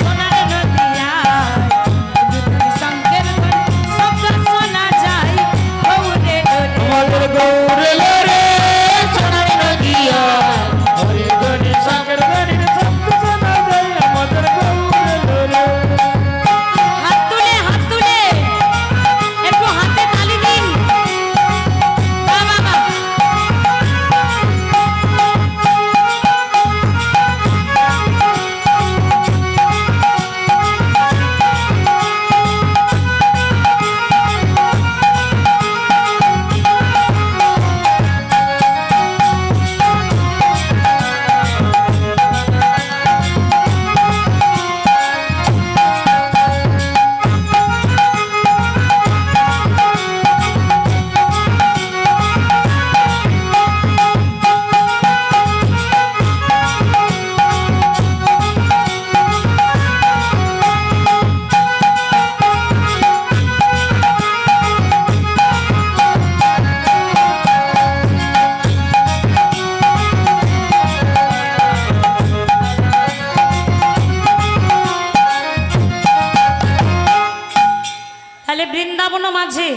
সোনার নদিয়ায় শঙ্খের ধ্বনি শব্দ শোনা যায় গৌরে লোরে আমাদের গৌরে লরে সোনার নদিয়ায় হরির ধ্বনি শঙ্খের ধ্বনির শব্দ শোনা যায় আমাদের গৌরে লরে হাত তুলে একটু হাতে তালি দিন। বাবা মাঝে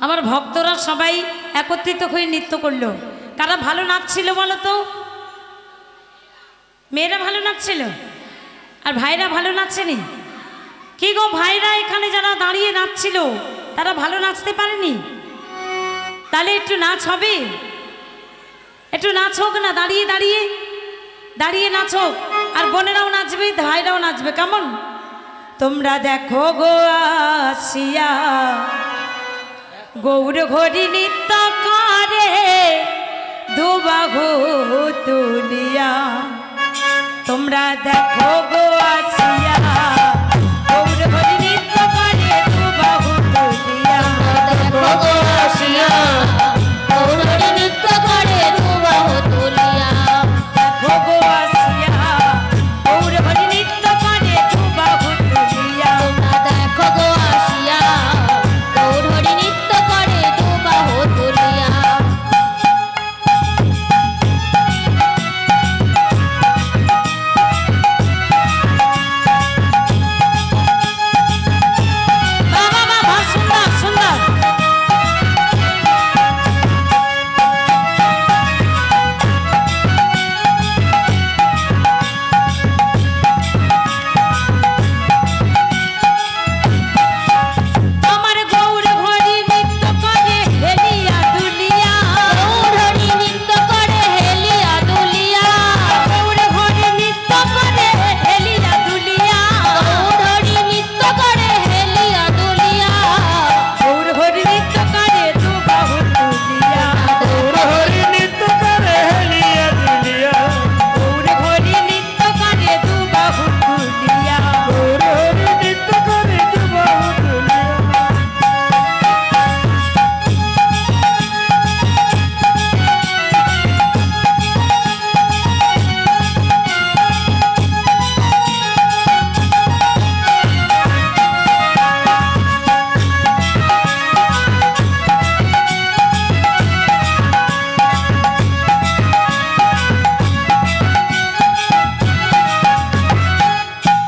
আমার ভক্তরা সবাই একত্রিত হয়ে নৃত্য করলো। কারা ভালো নাচছিল বলো তো? মেয়েরা ভালো নাচছিল আর ভাইরা ভালো নাচেনি? কি গো ভাইরা এখানে যারা দাঁড়িয়ে নাচছিল তারা ভালো নাচতে পারেনি? তাহলে একটু নাচ হবে, একটু নাচ হোক না, দাঁড়িয়ে দাঁড়িয়ে দাঁড়িয়ে নাচ হোক। আর বোনেরাও নাচবে, ভাইরাও নাচবে। কেমন? তোমরা দেখো গো আসিয়া গৌর ঘড়ি নৃত্য করে দুবাহু তুলিয়া। তোমরা দেখো গো আসিয়া গৌর ঘড়ি নৃত্য করে দুবাহু তুলিয়া। দেখো গো আসিয়া গৌর ঘড়ি নৃত্য করে দুবাহু তুলিয়া। দেখো গো আসিয়া গৌর ঘড়ি নৃত্য করে দুবাহু তুলিয়া। তোমরা দেখো গো আসিয়া গৌর ঘড়ি নৃত্য করে দুবাহু তুলিয়া। বাবা বাবা, সুন্দর সুন্দর। আমার গৌর ঘড়ি নৃত্য করে হেলিয়া দুলিয়া। গৌর ঘড়ি নৃত্য করে হেলিয়া দুলিয়া। গৌর ঘড়ি নৃত্য করে হেলিয়া দুলিয়া। গৌর ঘড়ি নৃত্য করে হেলিয়া দুলিয়া। গৌর ঘড়ি নৃত্য করে দুবাহু তুলিয়া। গৌর হরি নৃত্য করে হেলিয়া দুলিয়া। গৌর ঘড়ি নৃত্য করে দুবাহু তুলিয়া। গৌর হরি নৃত্য করে দুবাহু তুলিয়া।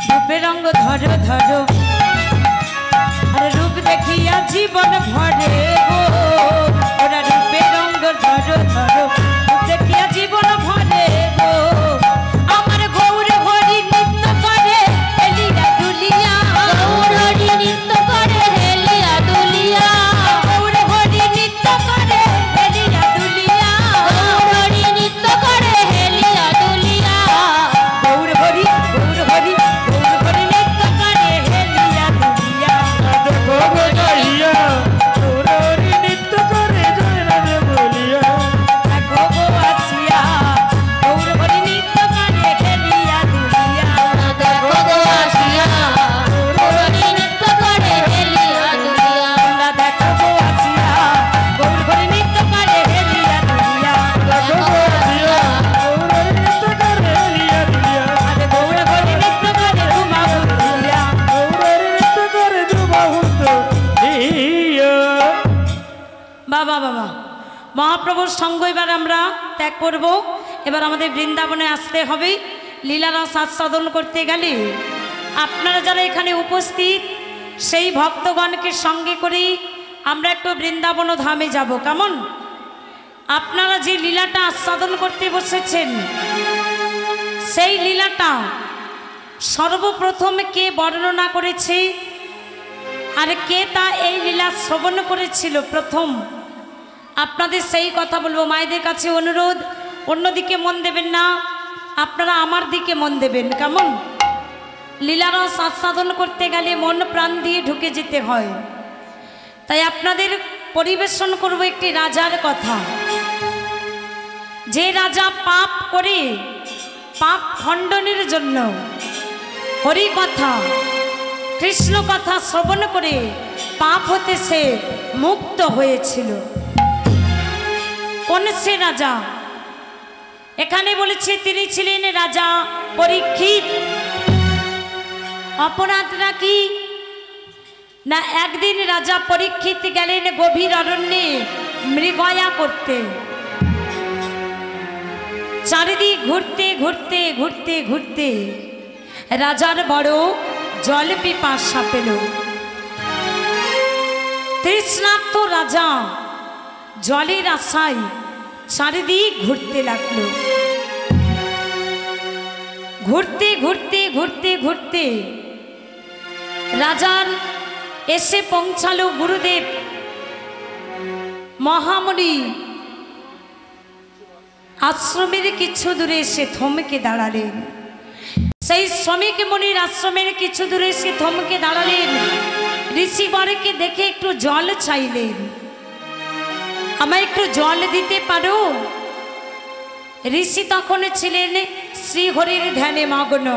রূপে রঙ্গ ধরো ধরো আরে রূপ দেখিয়া জীবন ভরে গো। ওরা রূপে রঙ্গ ধরো ধরো রূপ দেখিয়া জীবন ভরে গো। আমার গৌর ঘড়ি নৃত্য করে হেলিয়া দুলিয়া। গৌর ঘড়ি নৃত্য করে হেলিয়া দুলিয়া। গৌর ঘড়ি নৃত্য করে হেলিয়া দুলিয়া। গৌর ঘড়ি নৃত্য করে হেলিয়া দুলিয়া। গৌর ঘড়ি গৌর ঘড়ি গৌর ঘড়ি নৃত্য করে হেলিয়া দুলিয়া। দেখো গো যাইয়া গৌর হরি নৃত্য করে জয় রাধে বলিয়া। দেখো গো আসিয়া গৌর ঘড়ি নৃত্য করে হেলিয়া দুলিয়া। দেখো গো আসিয়া গৌর ঘড়ি নৃত্য করে হেলিয়া দুলিয়া। তোমরা দেখো গো আসিয়া গৌর ঘড়ি নৃত্য করে হেলিয়া দুলিয়া। দেখো গো আসিয়া গৌর হরি নৃত্য করে হেলিয়া দুলিয়া। আরে গৌর ঘড়ি নৃত্য করে দুবাহু তুলিয়া। গৌর হরি নৃত্য করে দুবাহু তুলিয়া। বাবা বাবা, মহাপ্রভুর সঙ্গ এবার আমরা ত্যাগ করব। এবার আমাদের বৃন্দাবনে আসতে হবে। লীলারস আস্বাদন করতে গেলে আপনারা যারা এখানে উপস্থিত সেই ভক্তগণকে সঙ্গে করে আমরা একটু বৃন্দাবন ধামে যাব। কেমন? আপনারা যে লীলাটা আস্বাদন করতে বসেছেন সেই লীলাটা সর্বপ্রথম কে বর্ণনা করেছে আর কে তা এই লীলা শ্রবণ করেছিল প্রথম, আপনাদের সেই কথা বলবো। মায়েদের কাছে অনুরোধ, অন্যদিকে মন দেবেন না, আপনারা আমার দিকে মন দেবেন। কেমন? লীলারস আস্বাদন করতে গেলে মন প্রাণ দিয়ে ঢুকে যেতে হয়। তাই আপনাদের পরিবেশন করব একটি রাজার কথা। যে রাজা পাপ করে পাপ খণ্ডনের জন্য হরি কথা কৃষ্ণ কথা শ্রবণ করে পাপ হতে সে মুক্ত হয়েছিল। কোন সে রাজা? এখানে বলেছে তিনি ছিলেন রাজা পরীক্ষিত। অপরাধটা কি না, একদিন রাজা পরীক্ষিত গেলেন গভীর অরণ্যে মৃগয়া করতে। চারিদিক ঘুরতে ঘুরতে ঘুরতে ঘুরতে রাজার বড় জল পিপাসা পেল। তৃষ্ণার্ত রাজা জলের আশায় চারিদিক ঘুরতে লাগলো। ঘুরতে ঘুরতে ঘুরতে ঘুরতে রাজার এসে পৌঁছালো গুরুদেব মহামুনি আশ্রমের কিছু দূরে এসে থমকে দাঁড়ালেন। সেই শ্রমিক মুনির আশ্রমের কিছু দূরে এসে থমকে দাঁড়ালেন। ঋষিবরকে দেখে একটু জল চাইলেন। আমায় একটু জল দিতে পারো? ঋষি তখন ছিলেন শ্রীহরির ধ্যানে মগ্ন।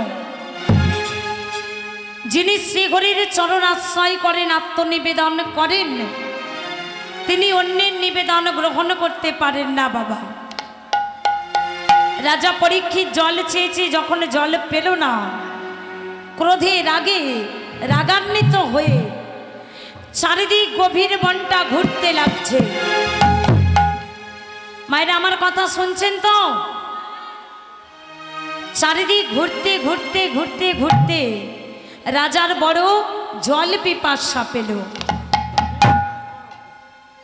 যিনি শ্রীহরির চরণ আশ্রয় করেন, আত্মনিবেদন করেন, তিনি অন্যের নিবেদন গ্রহণ করতে পারেন না বাবা। রাজা পরীক্ষিত জল চেয়েছে, যখন জল পেল না, ক্রোধে রাগে রাগান্বিত হয়ে চারিদিক গভীর বনটা ঘুরতে লাগছে। মায়েরা আমার কথা শুনছেন তো? চারিদিক ঘুরতে ঘুরতে ঘুরতে ঘুরতে রাজার বড় জল পিপাসা পেল।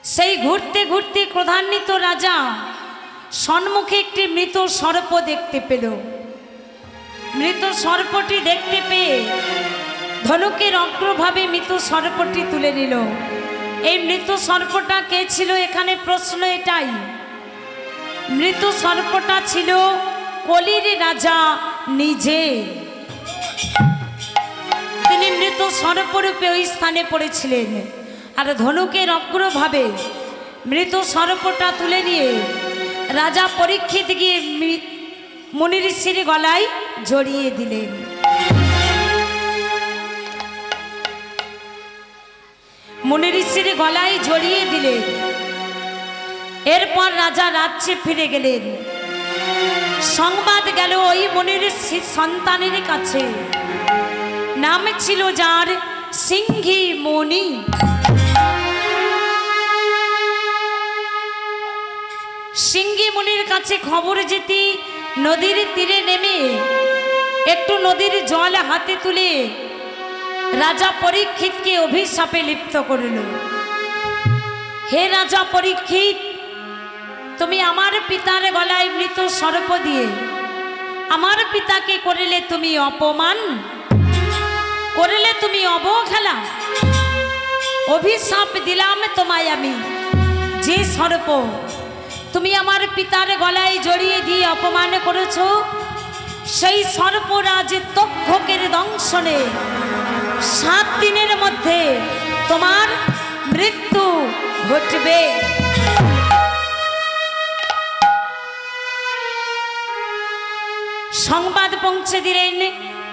সেই ঘুরতে ঘুরতে ক্রোধান্বিত রাজা সম্মুখে একটি মৃত সর্প দেখতে পেল। মৃত সর্পটি দেখতে পেয়ে ধনুকের অগ্রভাবে মৃত সর্পটি তুলে নিল। এই মৃত সর্পটা কে ছিল? এখানে প্রশ্ন এটাই। মৃত সর্পটা ছিল কলির রাজা নিজে। তিনি মৃত সর্পরূপে ওই স্থানে পড়েছিলেন। আর ধনুকের অগ্রভাবে মৃত সর্পটা তুলে নিয়ে রাজা পরীক্ষিত গিয়ে মুনি ঋষির গলায় জড়িয়ে দিলেন। মুনি ঋষির গলায় জড়িয়ে দিলেন। এরপর রাজা রাজ্যে ফিরে গেলেন। সংবাদ গেল ওই মুনি ঋষির সন্তানের কাছে। নাম ছিল যার সিংহী মুনি। সিংহী মুনির কাছে খবর যেতে নদীর তীরে নেমে একটু নদীর জল হাতে তুলে রাজা পরীক্ষিতকে অভিশাপে লিপ্ত করিল। হে রাজা পরীক্ষিত, তুমি আমার পিতার গলায় মৃত সর্প দিয়ে আমার পিতাকে করিলে তুমি অপমান, করিলে তুমি অবহেলা। অভিশাপ দিলাম তোমায় আমি, যে সর্প তুমি আমার পিতার গলায় জড়িয়ে দিয়ে অপমান করেছ, সেই সর্পরাজ তক্ষকের দংশনে 7 দিনের মধ্যে তোমার মৃত্যু ঘটবে। সংবাদ পৌঁছে দিলেন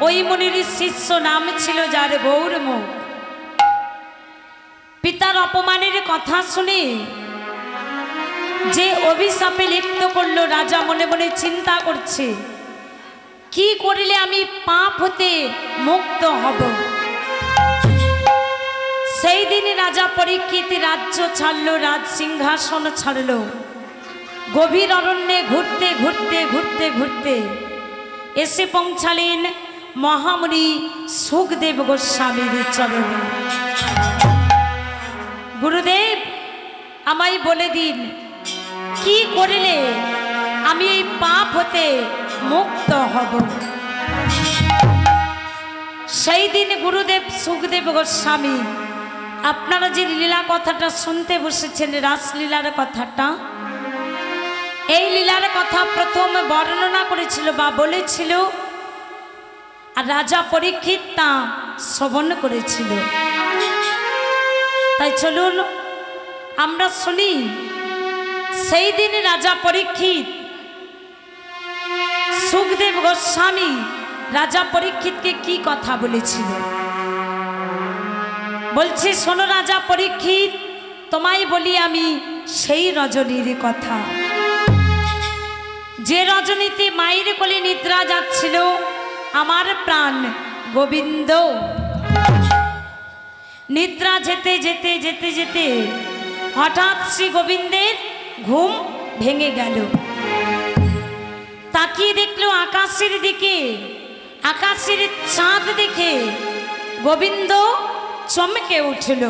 ওই মুনির শিষ্য, নাম ছিল যার গৌরমুখ। পিতার অপমানের কথা শুনে যে অভিশাপে লিপ্ত করলো, রাজা মনে মনে চিন্তা করছে কি করিলে আমি পাপ হতে মুক্ত হব। সেই দিন রাজা পরীক্ষিত রাজ্য ছাড়লো, রাজ সিংহাসন ছাড়লো। গভীর অরণ্যে ঘুরতে ঘুরতে ঘুরতে ঘুরতে এসে পৌঁছালেন মহামুনি সুখদেব গোস্বামীর চরণে। গুরুদেব, আমায় বলে দিন কি করিলে আমি এই পাপ হতে মুক্ত হব। সেই দিন গুরুদেব সুখদেব গোস্বামী আপনারা যে লীলা কথাটা শুনতে বসেছেন, রাসলীলার কথাটা, এই লীলার কথা প্রথম বর্ণনা করেছিল বা বলেছিল, আর রাজা পরীক্ষিত তা শ্রবণ করেছিল। তাই চলুন আমরা শুনি সেই দিন রাজা পরীক্ষিত সুখদেব গোস্বামী রাজা পরীক্ষিতকে কি কথা বলেছিল। বলছে, শোনো রাজা পরীক্ষিত, তোমায় বলি আমি সেই রজনীর কথা, যে রজনীতে মায়ের কোলে নিদ্রা যাচ্ছিল আমার প্রাণ গোবিন্দ। নিদ্রা যেতে যেতে যেতে যেতে হঠাৎ শ্রী গোবিন্দের ঘুম ভেঙে গেল। তাকিয়ে দেখলো আকাশের দিকে, আকাশের চাঁদ দেখে গোবিন্দ চমকে উঠল।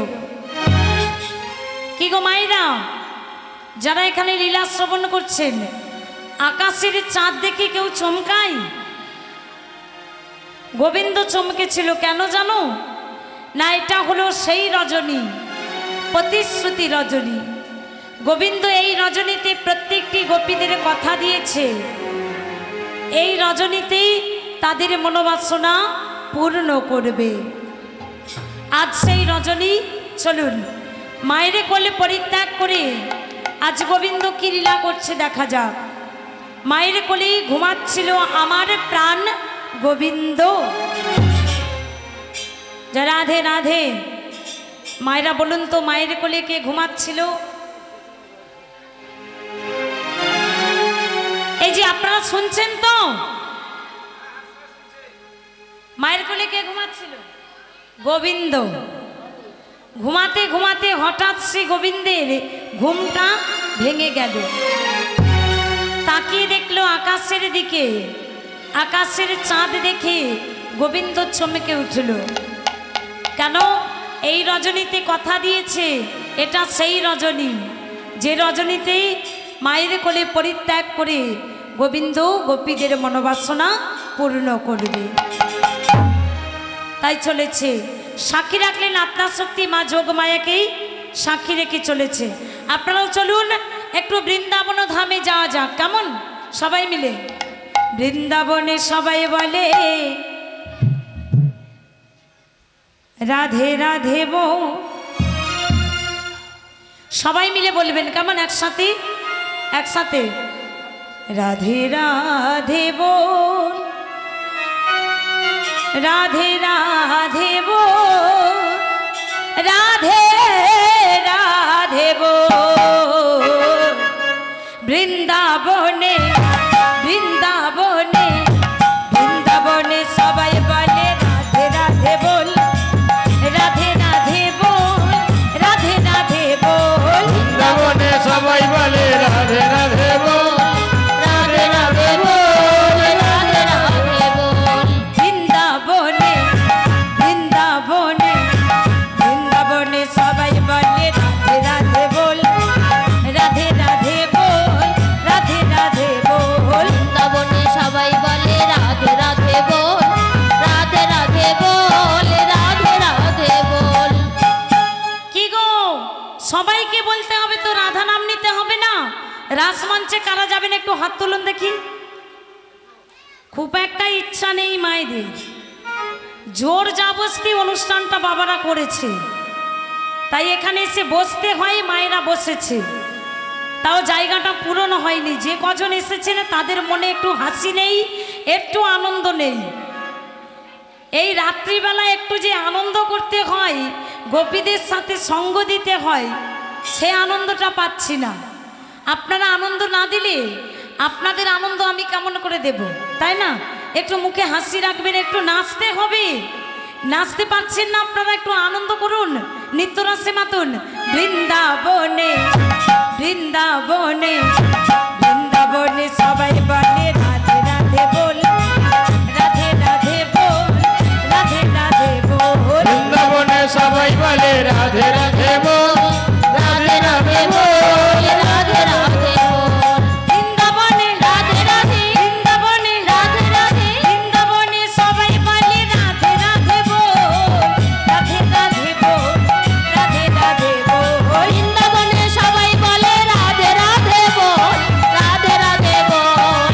কি গো মায়েরা, যারা এখানে লীলা শ্রবণ করছেন, আকাশের চাঁদ দেখে কেউ চমকায়? গোবিন্দ চমকেছিল কেন জানো? না, এটা হলো সেই রজনী, প্রতিশ্রুতি রজনী। গোবিন্দ এই রজনীতে প্রত্যেকটি গোপীদের কথা দিয়েছে, এই রজনীতেই তাদের মনোবাসনা পূর্ণ করবে। আজ সেই রজনী, চলুন মায়ের কোলে পরিত্যাগ করে আজ গোবিন্দ কি লীলা করছে দেখা যাক। মায়ের কোলেই ঘুমাচ্ছিল আমার প্রাণ গোবিন্দ। রাধে রাধে। মায়েরা বলুন তো, মায়ের কোলে কে ঘুমাচ্ছিল? এই যে আপনারা শুনছেন তো, মায়ের কোলে কে ঘুমাচ্ছিল? গোবিন্দ। ঘুমাতে ঘুমাতে হঠাৎ শ্রী গোবিন্দের ঘুমটা ভেঙে গেল। তাকিয়ে দেখলো আকাশের দিকে, আকাশের চাঁদ দেখে গোবিন্দ চমকে উঠল। কেন? এই রজনীতে কথা দিয়েছে, এটা সেই রজনী যে রজনীতে মায়ের কোলে পরিত্যাগ করে গোবিন্দ গোপীদের মনোবাসনা পূর্ণ করবে। তাই চলেছে, সাক্ষী রাখলেন আপনার শক্তি মা যোগমায়াকেই সাক্ষী রেখে চলেছে। আপনারাও চলুন একটু বৃন্দাবন ধামে যাওয়া যাক, কেমন? সবাই মিলে বৃন্দাবনে সবাই বলে রাধে রাধে বৌ। সবাই মিলে বলবেন, কেমন? একসাথে একসাথে রাধে রাধে বৌ, রাধে রাধে বৌ, রাধে রাধে বৌ। বৃন্দাবনে বৃন্দাবনে বৃন্দাবনে সবাই বলে রাধে রাধে বল, রাধে রাধে বল, রাধে রাধে বল। বৃন্দাবনে সবাই বলে রাধে রাধে বল, রাধে রাধে বল, রাধে রাধে বল। বৃন্দাবনে বৃন্দাবনে বৃন্দাবনে সবাই বলে রাধে রাধে বল, রাধে রাধে বল, রাধে রাধে বল। বৃন্দাবনে সবাই বলে রাধে রাধে বল, রাধে রাধে বল, রাধে রাধে বল। কি গো, সবাইকে বলতে হবে তো, রাধা নাম নিতে হবে না? রাসমঞ্চে কারা যাবেন একটু হাত তুলুন দেখি। খুব একটা ইচ্ছা নেই মায়েদের, জোর জাবস্তি অনুষ্ঠানটা বাবারা করেছে, তাই এখানে এসে বসতে হয়, মায়েরা বসেছে, তাও জায়গাটা পূরণ হয়নি। যে কজন এসেছেন তাদের মনে একটু হাসি নেই, একটু আনন্দ নেই। এই রাত্রিবেলা একটু যে আনন্দ করতে হয়, গোপীদের সাথে সঙ্গ দিতে হয়, সে আনন্দটা পাচ্ছি না। আপনারা আনন্দ না দিলে আপনাদের আনন্দ আমি কেমন করে দেব, তাই না? একটু মুখে হাসি রাখবেন, একটু নাচতে হবে। নাচতে পারছেন না আপনারা, একটু আনন্দ করুন, নিত্যরাসে মাতুন। বৃন্দাবনে বৃন্দাবনে বৃন্দাবনে সবাই বলে রাধে রাধে বল, রাধে রাধে বল, রাধে রাধে বল। বৃন্দাবনে সবাই বলে রাধে রাধে বল, রাধে রাধে বল, রাধে রাধে বল। বৃন্দাবনে রাধে রাধে বৃন্দাবনে রাধে রাধে বৃন্দাবনে সবাই বলে রাধে রাধে বল, রাধে রাধে বল, রাধে রাধে বল। বৃন্দাবনে সবাই বলে রাধে রাধে বল, রাধে রাধে বল,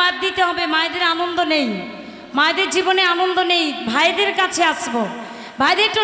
বাদ দিতে হবে, মায়েদের আনন্দ নেই, মায়েদের জীবনে আনন্দ নেই, ভাইদের কাছে আসবো, ভাইদের একটু